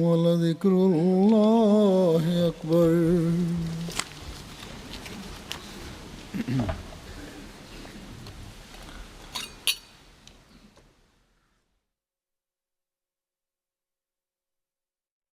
B: ولذكر الله أكبر